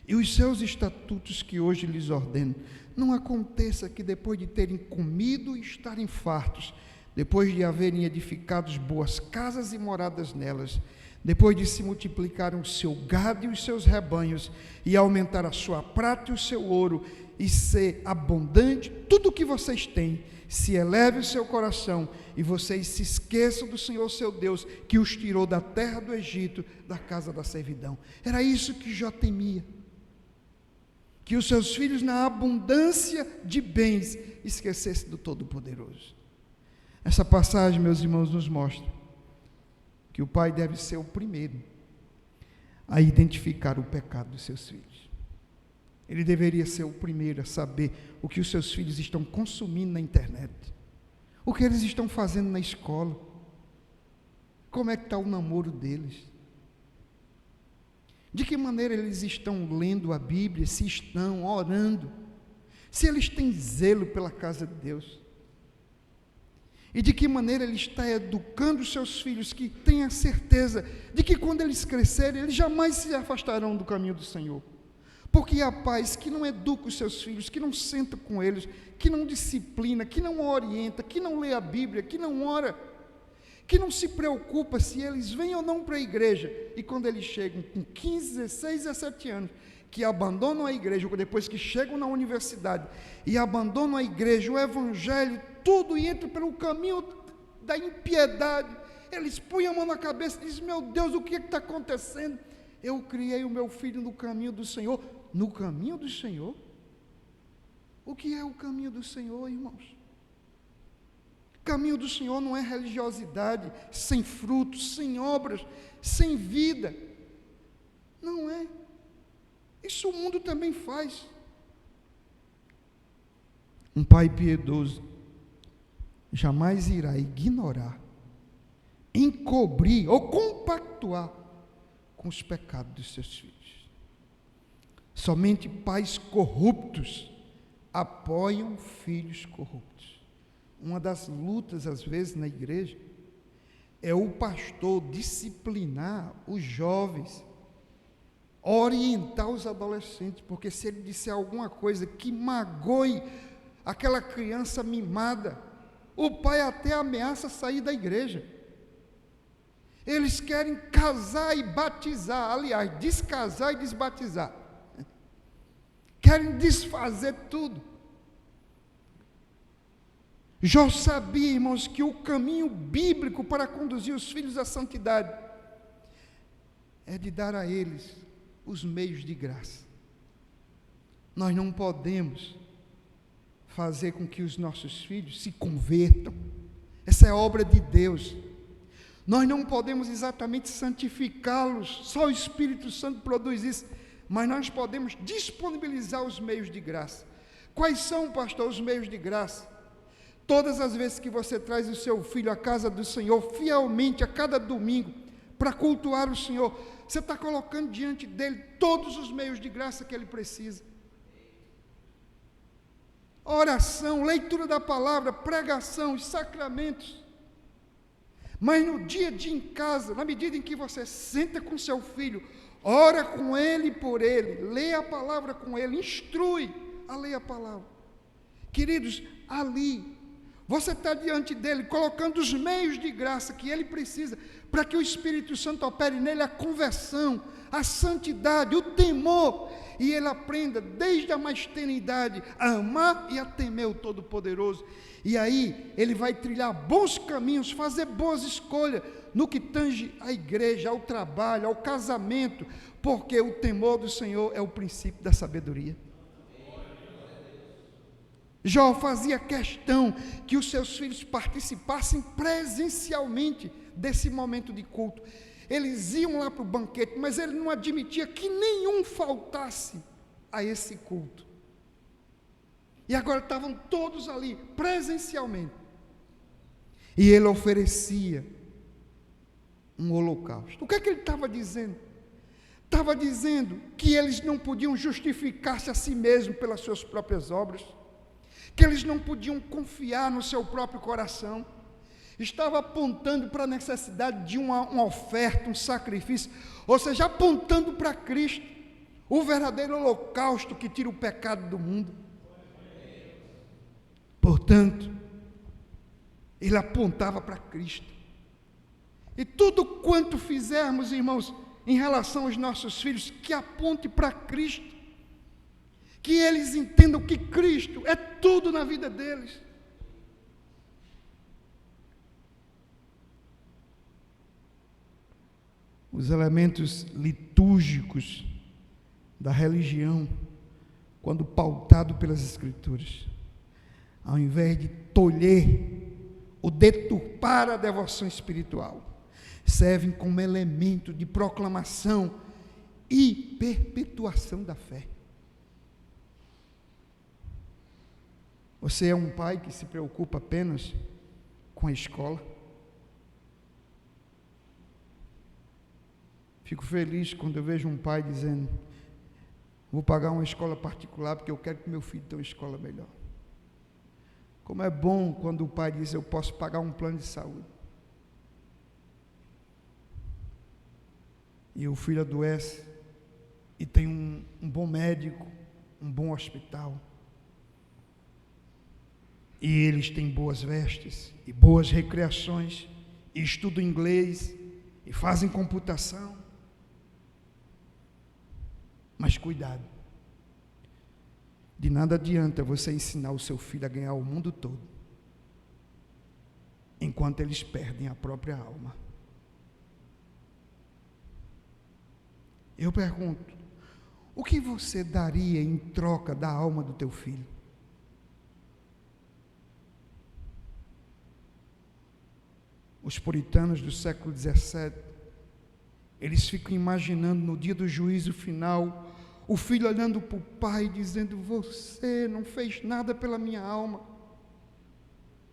e os seus estatutos que hoje lhes ordeno. Não aconteça que depois de terem comido e estarem fartos, depois de haverem edificado boas casas e moradas nelas, depois de se multiplicar o seu gado e os seus rebanhos, e aumentar a sua prata e o seu ouro, e ser abundante tudo o que vocês têm, se eleve o seu coração, e vocês se esqueçam do Senhor seu Deus, que os tirou da terra do Egito, da casa da servidão. Era isso que Jó temia, que os seus filhos, na abundância de bens, esquecessem do Todo-Poderoso. Essa passagem, meus irmãos, nos mostra que o pai deve ser o primeiro a identificar o pecado dos seus filhos. Ele deveria ser o primeiro a saber o que os seus filhos estão consumindo na internet, o que eles estão fazendo na escola, como é que está o namoro deles, de que maneira eles estão lendo a Bíblia, se estão orando, se eles têm zelo pela casa de Deus, e de que maneira ele está educando os seus filhos, que tenha certeza de que quando eles crescerem, eles jamais se afastarão do caminho do Senhor. Porque há pais que não educam os seus filhos, que não sentam com eles, que não disciplina, que não orienta, que não lê a Bíblia, que não ora, que não se preocupa se eles vêm ou não para a igreja, e quando eles chegam com 15, 16, 17 anos, que abandonam a igreja, ou depois que chegam na universidade, e abandonam a igreja, o evangelho, tudo, e entram pelo caminho da impiedade, eles põem a mão na cabeça e dizem: meu Deus, o que está acontecendo? Eu criei o meu filho no caminho do Senhor. No caminho do Senhor? O que é o caminho do Senhor, irmãos? Caminho do Senhor não é religiosidade sem frutos, sem obras, sem vida. Não é. Isso o mundo também faz. Um pai piedoso jamais irá ignorar, encobrir ou compactuar com os pecados dos seus filhos. Somente pais corruptos apoiam filhos corruptos. Uma das lutas, às vezes, na igreja, é o pastor disciplinar os jovens, orientar os adolescentes, porque se ele disser alguma coisa que magoe aquela criança mimada, o pai até ameaça sair da igreja. Eles querem casar e batizar, aliás, descasar e desbatizar. Querem desfazer tudo. Jó sabia, irmãos, que o caminho bíblico para conduzir os filhos à santidade é de dar a eles os meios de graça. Nós não podemos fazer com que os nossos filhos se convertam. Essa é obra de Deus. Nós não podemos exatamente santificá-los, só o Espírito Santo produz isso, mas nós podemos disponibilizar os meios de graça. Quais são, pastor, os meios de graça? Todas as vezes que você traz o seu filho à casa do Senhor, fielmente, a cada domingo, para cultuar o Senhor, você está colocando diante dele todos os meios de graça que ele precisa. Oração, leitura da palavra, pregação, os sacramentos. Mas no dia a dia em casa, na medida em que você senta com seu filho, ora com ele e por ele, lê a palavra com ele, instrui a ler a palavra. Queridos, ali, você está diante dele, colocando os meios de graça que ele precisa, para que o Espírito Santo opere nele a conversão, a santidade, o temor, e ele aprenda desde a mais tenra idade a amar e a temer o Todo-Poderoso. E aí ele vai trilhar bons caminhos, fazer boas escolhas no que tange à igreja, ao trabalho, ao casamento, porque o temor do Senhor é o princípio da sabedoria. Jó fazia questão que os seus filhos participassem presencialmente desse momento de culto. Eles iam lá para o banquete, mas ele não admitia que nenhum faltasse a esse culto. E agora estavam todos ali, presencialmente. E ele oferecia um holocausto. O que é que ele estava dizendo? Estava dizendo que eles não podiam justificar-se a si mesmos pelas suas próprias obras, que eles não podiam confiar no seu próprio coração. Estava apontando para a necessidade de uma oferta, um sacrifício, ou seja, apontando para Cristo, o verdadeiro holocausto que tira o pecado do mundo. Portanto, ele apontava para Cristo. E tudo quanto fizermos, irmãos, em relação aos nossos filhos, que aponte para Cristo, que eles entendam que Cristo é tudo na vida deles. Os elementos litúrgicos da religião, quando pautado pelas Escrituras, ao invés de tolher ou deturpar a devoção espiritual, servem como elemento de proclamação e perpetuação da fé. Você é um pai que se preocupa apenas com a escola? Fico feliz quando eu vejo um pai dizendo: vou pagar uma escola particular porque eu quero que meu filho tenha uma escola melhor. Como é bom quando o pai diz: eu posso pagar um plano de saúde. E o filho adoece e tem um bom médico, um bom hospital. E eles têm boas vestes e boas recreações, e estudam inglês e fazem computação. Mas cuidado, de nada adianta você ensinar o seu filho a ganhar o mundo todo, enquanto eles perdem a própria alma. Eu pergunto, o que você daria em troca da alma do teu filho? Os puritanos do século XVII, eles ficam imaginando no dia do juízo final, o filho olhando para o pai dizendo: você não fez nada pela minha alma,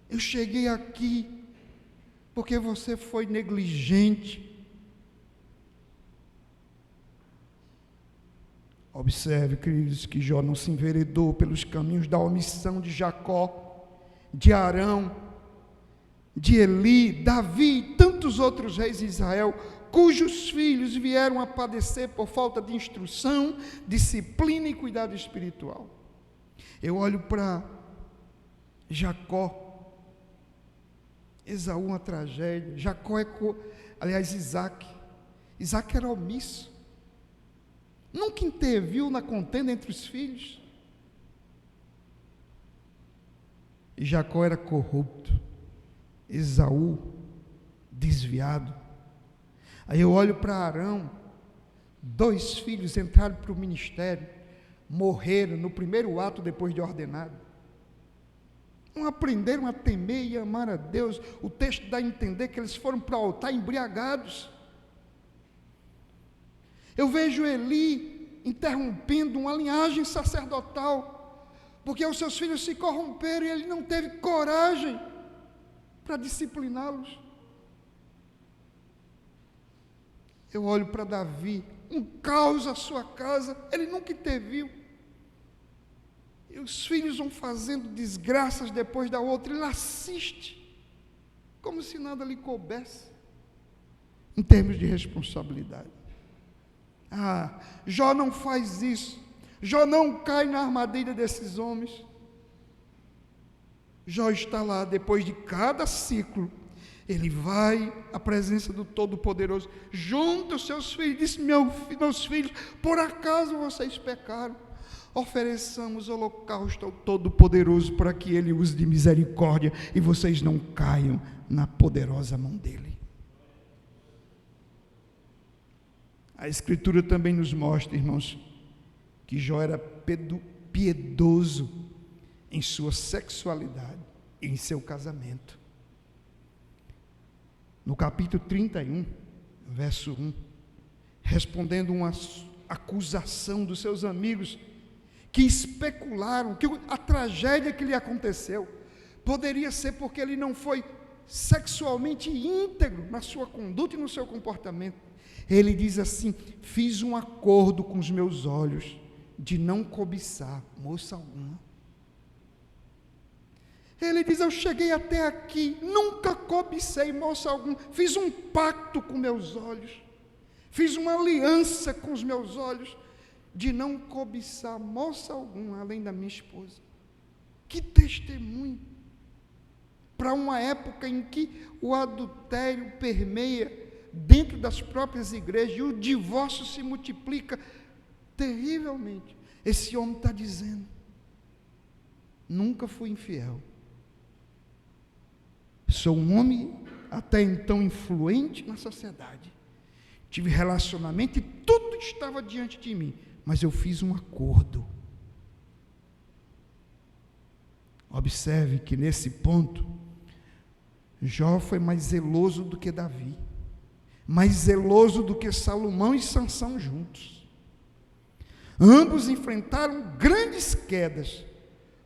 eu cheguei aqui porque você foi negligente. Observe, queridos, que Jó não se enveredou pelos caminhos da omissão de Jacó, de Arão, de Eli, Davi e tantos outros reis de Israel, cujos filhos vieram a padecer por falta de instrução, disciplina e cuidado espiritual. Eu olho para Jacó, Esaú, uma tragédia. Jacó Isaac era omisso, nunca interviu na contenda entre os filhos. E Jacó era corrupto, Esaú desviado. Aí eu olho para Arão, 2 filhos entraram para o ministério, morreram no primeiro ato depois de ordenado. Não aprenderam a temer e amar a Deus. O texto dá a entender que eles foram para o altar embriagados. Eu vejo Eli interrompendo uma linhagem sacerdotal, porque os seus filhos se corromperam e ele não teve coragem para discipliná-los. Eu olho para Davi, um caos a sua casa, ele nunca interviu. E os filhos vão fazendo desgraças depois da outra, ele assiste, como se nada lhe coubesse, em termos de responsabilidade. Jó não faz isso, Jó não cai na armadilha desses homens. Jó está lá, depois de cada ciclo, ele vai à presença do Todo-Poderoso, junta os seus filhos, diz: meus filhos, por acaso vocês pecaram? Ofereçamos holocausto ao Todo-Poderoso para que Ele use de misericórdia e vocês não caiam na poderosa mão dEle. A Escritura também nos mostra, irmãos, que Jó era piedoso em sua sexualidade e em seu casamento. No capítulo 31, verso 1, respondendo uma acusação dos seus amigos, que especularam que a tragédia que lhe aconteceu poderia ser porque ele não foi sexualmente íntegro na sua conduta e no seu comportamento. Ele diz assim: fiz um acordo com os meus olhos de não cobiçar moça alguma. Ele diz: eu cheguei até aqui, nunca cobicei moça alguma, fiz um pacto com meus olhos, fiz uma aliança com os meus olhos, de não cobiçar moça alguma, além da minha esposa. Que testemunho! para uma época em que o adultério permeia dentro das próprias igrejas e o divórcio se multiplica terrivelmente. Esse homem está dizendo: nunca fui infiel. Sou um homem até então influente na sociedade. Tive relacionamento e tudo estava diante de mim, mas eu fiz um acordo. Observe que nesse ponto, Jó foi mais zeloso do que Davi, mais zeloso do que Salomão e Sansão juntos. Ambos enfrentaram grandes quedas,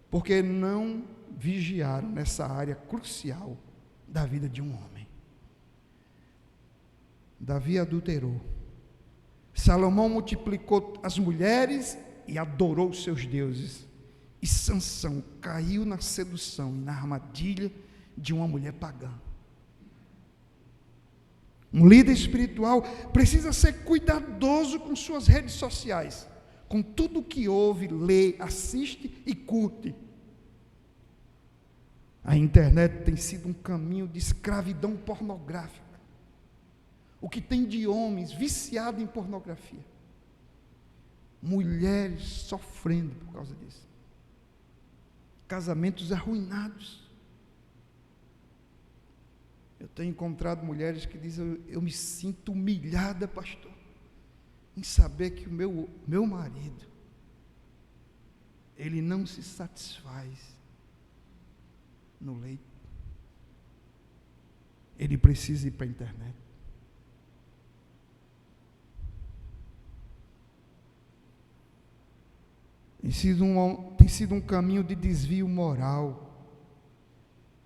porque não vigiaram nessa área crucial da vida de um homem. Davi adulterou. Salomão multiplicou as mulheres e adorou os seus deuses. E Sansão caiu na sedução e na armadilha de uma mulher pagã. Um líder espiritual precisa ser cuidadoso com suas redes sociais, com tudo o que ouve, lê, assiste e curte. A internet tem sido um caminho de escravidão pornográfica. O que tem de homens viciados em pornografia, mulheres sofrendo por causa disso, casamentos arruinados. Eu tenho encontrado mulheres que dizem: eu me sinto humilhada, pastor, em saber que o meu marido, ele não se satisfaz no leito, ele precisa ir para a internet. Tem sido um caminho de desvio moral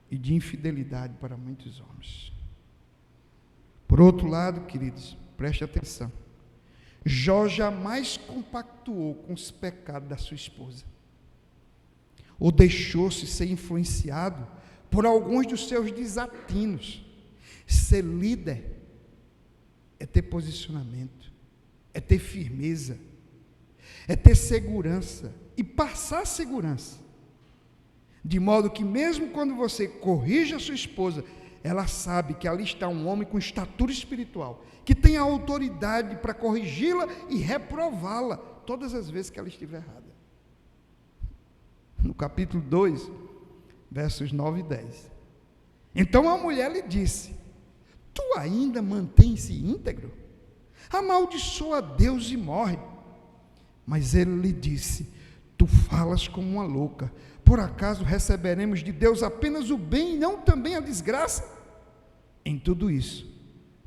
e de infidelidade para muitos homens. Por outro lado, queridos, preste atenção, Jó jamais compactuou com os pecados da sua esposa, ou deixou-se ser influenciado por alguns dos seus desatinos. Ser líder é ter posicionamento, é ter firmeza, é ter segurança e passar segurança, de modo que mesmo quando você corrige a sua esposa, ela sabe que ali está um homem com estatura espiritual, que tem a autoridade para corrigi-la e reprová-la todas as vezes que ela estiver errada. No capítulo 2, versos 9 e 10. Então a mulher lhe disse: tu ainda mantém-se íntegro? Amaldiçoa a Deus e morre. Mas ele lhe disse: tu falas como uma louca. Por acaso receberemos de Deus apenas o bem e não também a desgraça? Em tudo isso,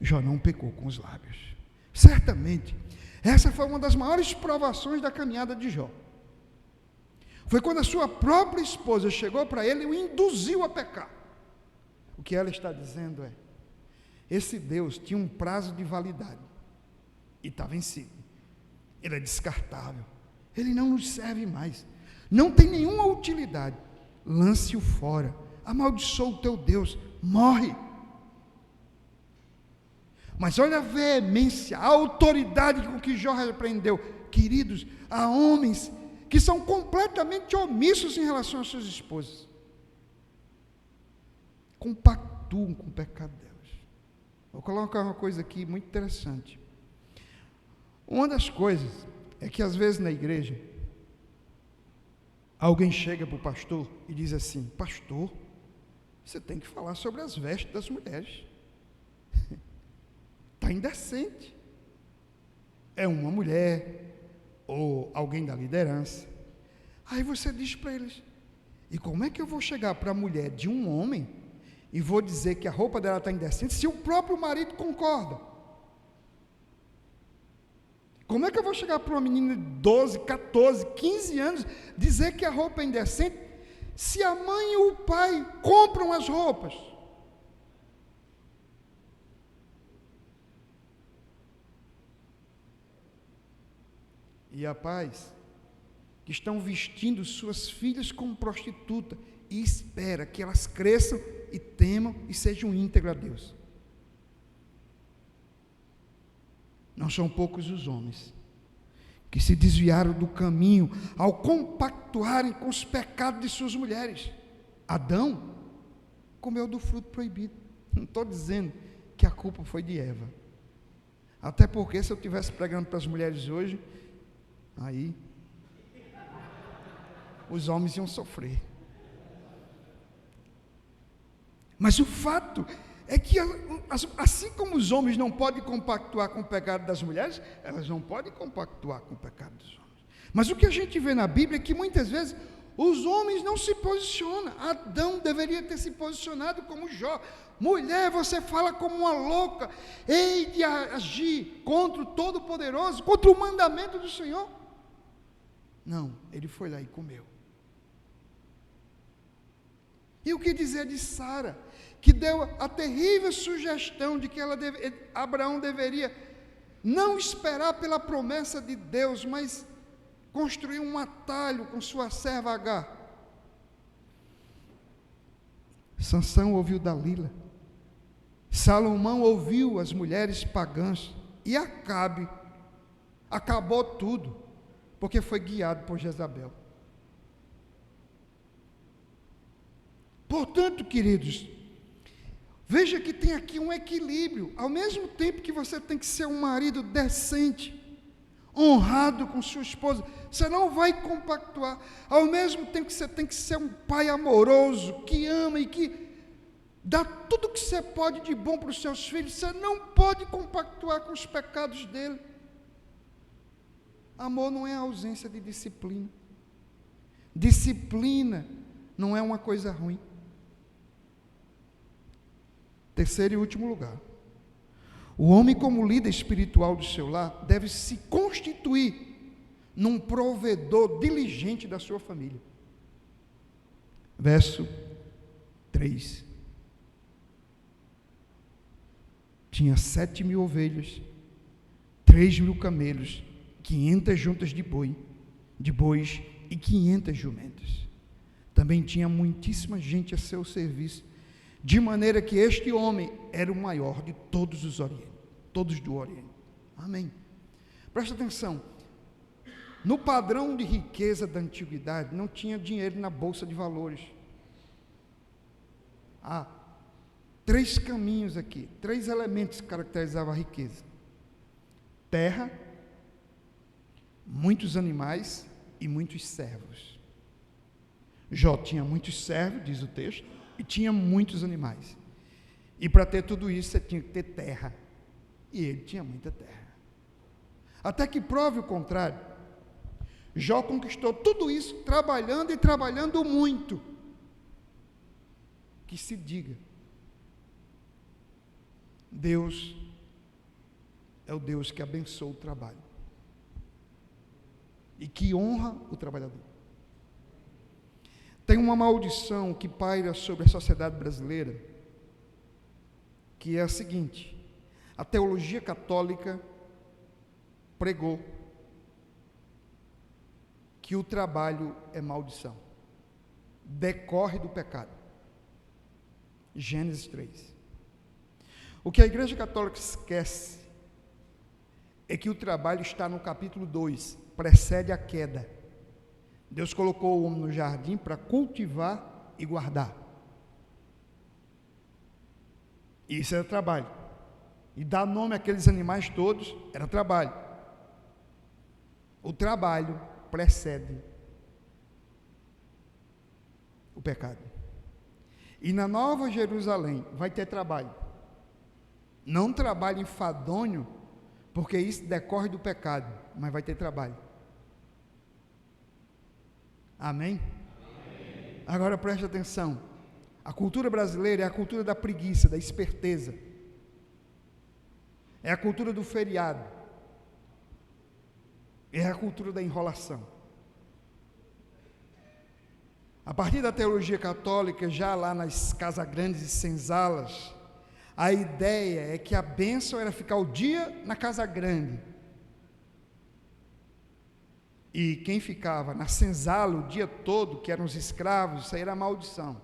Jó não pecou com os lábios. Certamente, essa foi uma das maiores provações da caminhada de Jó. Foi quando a sua própria esposa chegou para ele e o induziu a pecar. O que ela está dizendo é: esse Deus tinha um prazo de validade e está vencido. Ele é descartável, ele não nos serve mais, não tem nenhuma utilidade. Lance-o fora, amaldiçoa o teu Deus, morre. Mas olha a veemência, a autoridade com que Jó repreendeu. Queridos, há homens que são completamente omissos em relação às suas esposas, compactuam com o pecado delas. Vou colocar uma coisa aqui muito interessante. Uma das coisas é que às vezes na igreja, alguém chega para o pastor e diz assim: pastor, você tem que falar sobre as vestes das mulheres. Está indecente. É uma mulher, ou alguém da liderança. Aí você diz para eles: e como é que eu vou chegar para a mulher de um homem e vou dizer que a roupa dela está indecente se o próprio marido concorda? Como é que eu vou chegar para uma menina de 12, 14, 15 anos dizer que a roupa é indecente se a mãe e o pai compram as roupas? E há pais que estão vestindo suas filhas como prostituta e espera que elas cresçam e temam e sejam íntegras a Deus. Não são poucos os homens que se desviaram do caminho ao compactuarem com os pecados de suas mulheres. Adão comeu do fruto proibido. Não estou dizendo que a culpa foi de Eva. Até porque se eu estivesse pregando para as mulheres hoje, aí os homens iam sofrer. Mas o fato é que, assim como os homens não podem compactuar com o pecado das mulheres, elas não podem compactuar com o pecado dos homens. Mas o que a gente vê na Bíblia é que muitas vezes os homens não se posicionam. Adão deveria ter se posicionado como Jó. Mulher, você fala como uma louca, hei de agir contra o Todo-Poderoso, contra o mandamento do Senhor. Não, ele foi lá e comeu. E o que dizer de Sara, que deu a terrível sugestão de que Abraão deveria não esperar pela promessa de Deus, mas construir um atalho com sua serva Agar. Sansão ouviu Dalila, Salomão ouviu as mulheres pagãs, e Acabe acabou tudo, porque foi guiado por Jezabel. Portanto, queridos, veja que tem aqui um equilíbrio. Ao mesmo tempo que você tem que ser um marido decente, honrado com sua esposa, você não vai compactuar. Ao mesmo tempo que você tem que ser um pai amoroso, que ama e que dá tudo o que você pode de bom para os seus filhos, você não pode compactuar com os pecados dele. Amor não é a ausência de disciplina. Disciplina não é uma coisa ruim. Terceiro e último lugar, o homem, como líder espiritual do seu lar, deve se constituir num provedor diligente da sua família. Verso 3. Tinha 7.000 ovelhas, 3.000 camelos, 500 juntas de bois e 500 jumentas. Também tinha muitíssima gente a seu serviço, de maneira que este homem era o maior de todos do Oriente. Amém. Presta atenção, no padrão de riqueza da antiguidade, não tinha dinheiro na bolsa de valores. Há 3 caminhos aqui, 3 elementos que caracterizavam a riqueza: terra, muitos animais e muitos servos. Jó tinha muitos servos, diz o texto, e tinha muitos animais. E para ter tudo isso, você tinha que ter terra. E ele tinha muita terra. Até que prove o contrário. Jó conquistou tudo isso trabalhando e trabalhando muito. Que se diga, Deus é o Deus que abençoa o trabalho e que honra o trabalhador. Tem uma maldição que paira sobre a sociedade brasileira, que é a seguinte: a teologia católica pregou que o trabalho é maldição, decorre do pecado. Gênesis 3. O que a Igreja Católica esquece é que o trabalho está no capítulo 2, precede a queda. Deus colocou o homem no jardim para cultivar e guardar. Isso era trabalho. E dar nome àqueles animais todos era trabalho. O trabalho precede o pecado. E na Nova Jerusalém vai ter trabalho. Não trabalho enfadonho, porque isso decorre do pecado, mas vai ter trabalho. Amém? Amém. Agora preste atenção. A cultura brasileira é a cultura da preguiça, da esperteza. É a cultura do feriado. É a cultura da enrolação. A partir da teologia católica, já lá nas casas grandes e senzalas, a ideia é que a bênção era ficar o dia na casa grande. E quem ficava na senzala o dia todo, que eram os escravos, isso aí era maldição.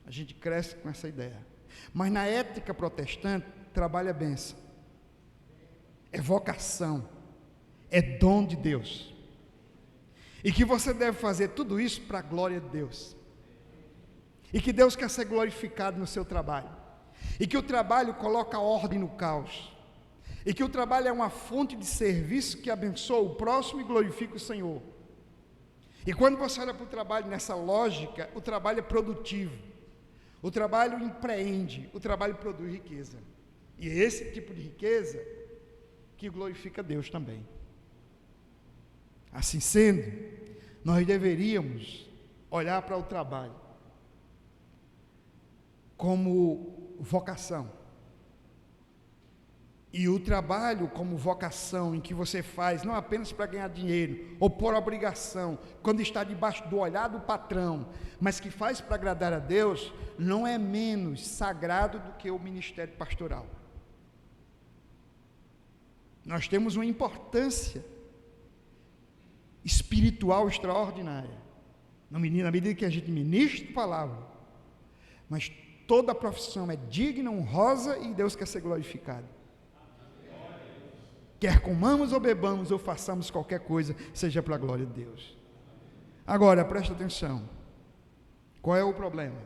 A gente cresce com essa ideia. Mas na ética protestante, trabalho é bênção, é vocação, é dom de Deus. E que você deve fazer tudo isso para a glória de Deus. e que Deus quer ser glorificado no seu trabalho, e que o trabalho coloca ordem no caos, e que o trabalho é uma fonte de serviço que abençoa o próximo e glorifica o Senhor. E quando você olha para o trabalho nessa lógica, o trabalho é produtivo, o trabalho empreende, o trabalho produz riqueza, e é esse tipo de riqueza que glorifica Deus também. Assim sendo, nós deveríamos olhar para o trabalho como vocação, e o trabalho como vocação, em que você faz não apenas para ganhar dinheiro ou por obrigação, quando está debaixo do olhar do patrão, mas que faz para agradar a Deus, não é menos sagrado do que o ministério pastoral. Nós temos uma importância espiritual extraordinária, na medida que a gente ministra a palavra, mas toda a profissão é digna, honrosa, e Deus quer ser glorificado. Quer comamos ou bebamos ou façamos qualquer coisa, seja para a glória de Deus. Agora, presta atenção, qual é o problema?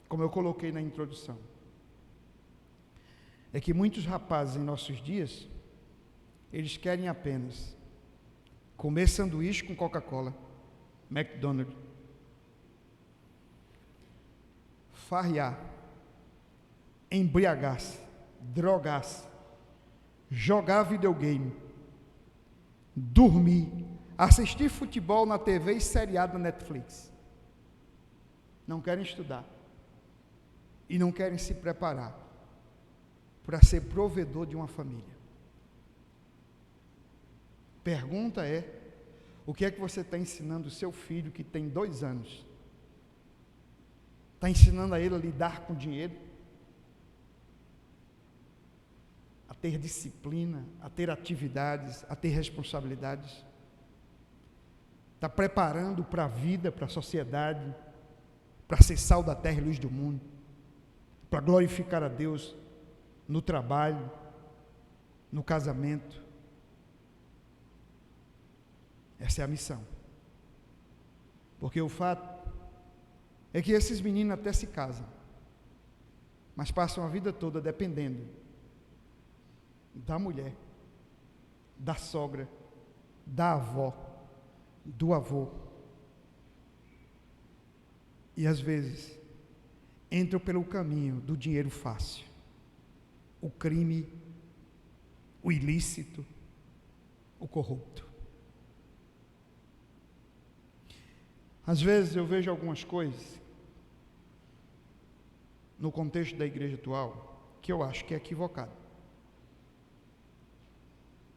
Como eu coloquei na introdução, é que muitos rapazes em nossos dias, eles querem apenas comer sanduíche com Coca-Cola, McDonald's, farrear, embriagar-se, drogar-se, jogar videogame, dormir, assistir futebol na TV e seriado na Netflix. Não querem estudar e não querem se preparar para ser provedor de uma família. Pergunta é: o que é que você está ensinando o seu filho que tem 2 anos? Está ensinando a ele a lidar com dinheiro? A ter disciplina, a ter atividades, a ter responsabilidades? Está preparando para a vida, para a sociedade, para ser sal da terra e luz do mundo, para glorificar a Deus no trabalho, no casamento? Essa é a missão. Porque o fato é que esses meninos até se casam, mas passam a vida toda dependendo da mulher, da sogra, da avó, do avô. E às vezes entram pelo caminho do dinheiro fácil, o crime, o ilícito, o corrupto. Às vezes eu vejo algumas coisas no contexto da igreja atual que eu acho que é equivocado.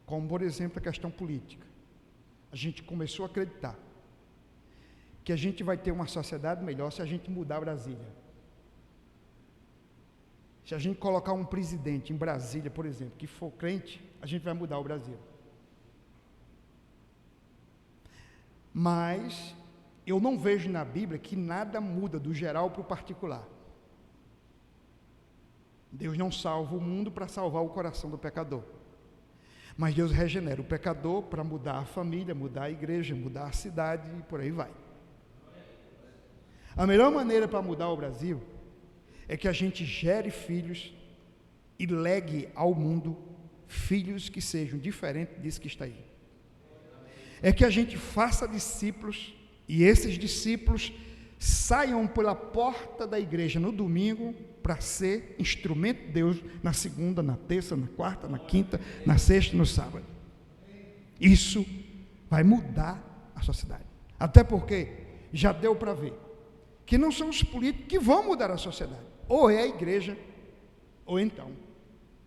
Como, por exemplo, a questão política. A gente começou a acreditar que a gente vai ter uma sociedade melhor se a gente mudar Brasília. Se a gente colocar um presidente em Brasília, por exemplo, que for crente, a gente vai mudar o Brasil. Mas eu não vejo na Bíblia que nada muda do geral para o particular. Deus não salva o mundo para salvar o coração do pecador. Mas Deus regenera o pecador para mudar a família, mudar a igreja, mudar a cidade e por aí vai. A melhor maneira para mudar o Brasil é que a gente gere filhos e legue ao mundo filhos que sejam diferentes disso que está aí. É que a gente faça discípulos e esses discípulos saiam pela porta da igreja no domingo para ser instrumento de Deus na segunda, na terça, na quarta, na quinta, na sexta, no sábado. Isso vai mudar a sociedade. Até porque já deu para ver que não são os políticos que vão mudar a sociedade. Ou é a igreja, ou então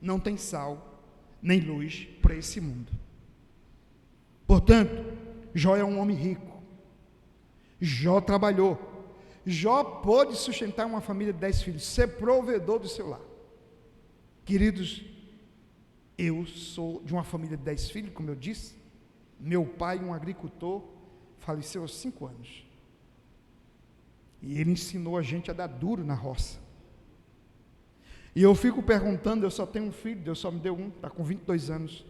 não tem sal nem luz para esse mundo. Portanto, Jó é um homem rico. Jó trabalhou. Jó pôde sustentar uma família de 10 filhos, ser provedor do seu lar. Queridos, eu sou de uma família de 10 filhos, como eu disse. Meu pai, um agricultor, faleceu aos 5 anos. E ele ensinou a gente a dar duro na roça. E eu fico perguntando, eu só tenho um filho, Deus só me deu um, está com 22 anos.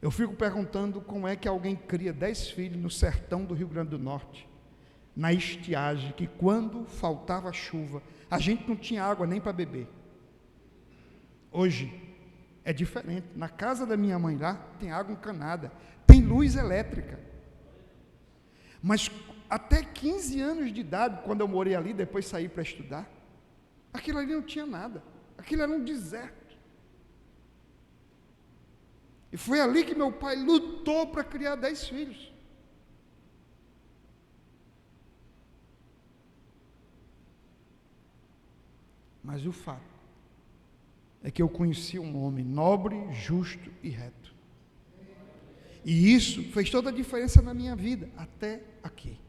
Eu fico perguntando como é que alguém cria 10 filhos no sertão do Rio Grande do Norte, na estiagem, que quando faltava chuva, a gente não tinha água nem para beber. Hoje é diferente. Na casa da minha mãe lá, tem água encanada, tem luz elétrica. Mas até 15 anos de idade, quando eu morei ali, depois saí para estudar, aquilo ali não tinha nada. Aquilo era um deserto. E foi ali que meu pai lutou para criar 10 filhos. Mas o fato é que eu conheci um homem nobre, justo e reto. E isso fez toda a diferença na minha vida, até aqui.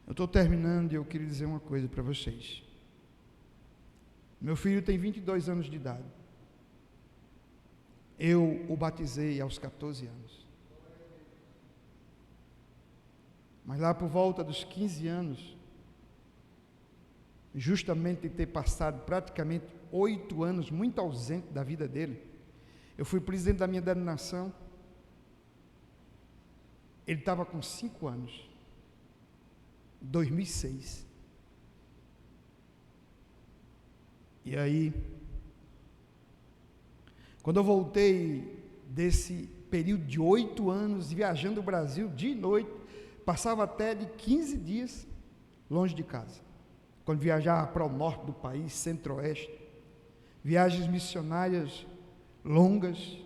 Eu estou terminando e eu queria dizer uma coisa para vocês. Meu filho tem 22 anos de idade. Eu o batizei aos 14 anos. Mas lá por volta dos 15 anos, justamente de ter passado praticamente 8 anos muito ausente da vida dele, eu fui presidente da minha denominação. Ele estava com 5 anos, 2006. E aí, quando eu voltei desse período de 8 anos, viajando o Brasil de noite, passava até de 15 dias longe de casa. Quando viajava para o norte do país, centro-oeste, viagens missionárias longas.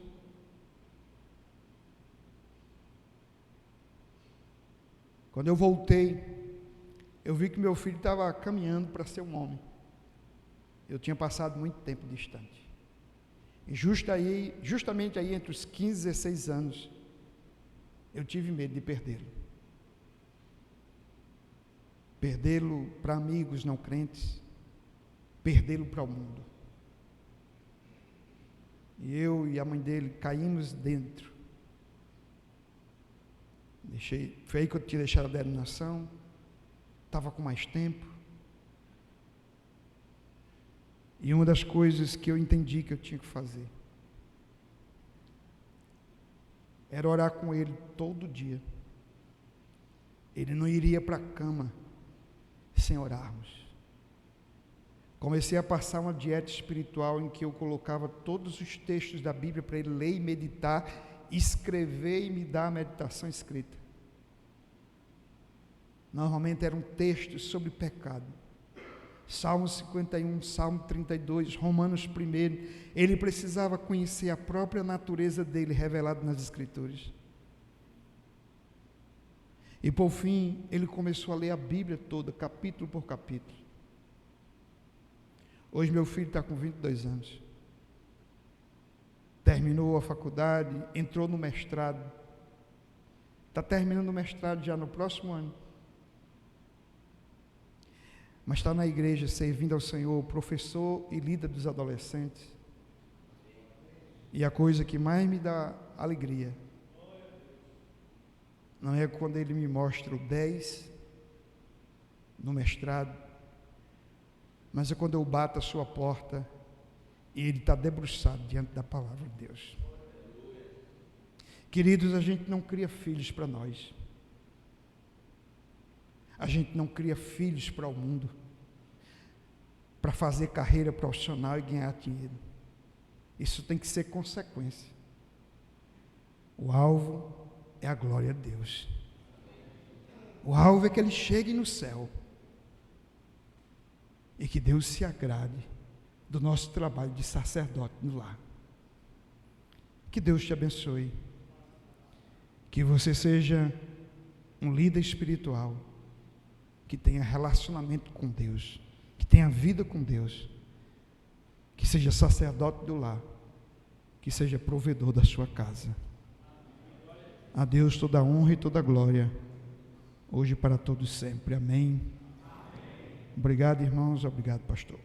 Quando eu voltei, eu vi que meu filho estava caminhando para ser um homem. Eu tinha passado muito tempo distante. E justamente aí, entre os 15 e 16 anos, eu tive medo de perdê-lo. Perdê-lo para amigos não crentes, perdê-lo para o mundo. E eu e a mãe dele caímos dentro. Foi aí que eu tinha deixado a denominação, estava com mais tempo. E uma das coisas que eu entendi que eu tinha que fazer era orar com ele todo dia. Ele não iria para a cama sem orarmos. Comecei a passar uma dieta espiritual em que eu colocava todos os textos da Bíblia para ele ler e meditar, escrever e me dar a meditação escrita. Normalmente era um texto sobre pecado. Salmo 51, Salmo 32, Romanos 1. Ele precisava conhecer a própria natureza dele revelada nas Escrituras. E por fim, ele começou a ler a Bíblia toda, capítulo por capítulo. Hoje meu filho está com 22 anos. Terminou a faculdade, entrou no mestrado. Está terminando o mestrado já no próximo ano. Mas está na igreja servindo ao Senhor, professor e líder dos adolescentes. E a coisa que mais me dá alegria não é quando ele me mostra o 10 no mestrado, mas é quando eu bato a sua porta e ele está debruçado diante da palavra de Deus. Queridos, a gente não cria filhos para nós. A gente não cria filhos para o mundo, para fazer carreira profissional e ganhar dinheiro. Isso tem que ser consequência. O alvo é a glória de Deus. O alvo é que ele chegue no céu e que Deus se agrade do nosso trabalho de sacerdote no lar. Que Deus te abençoe. Que você seja um líder espiritual que tenha relacionamento com Deus, que tenha vida com Deus, que seja sacerdote do lar, que seja provedor da sua casa. A Deus toda a honra e toda a glória, hoje e para todos sempre. Amém. Obrigado, irmãos. Obrigado, pastor.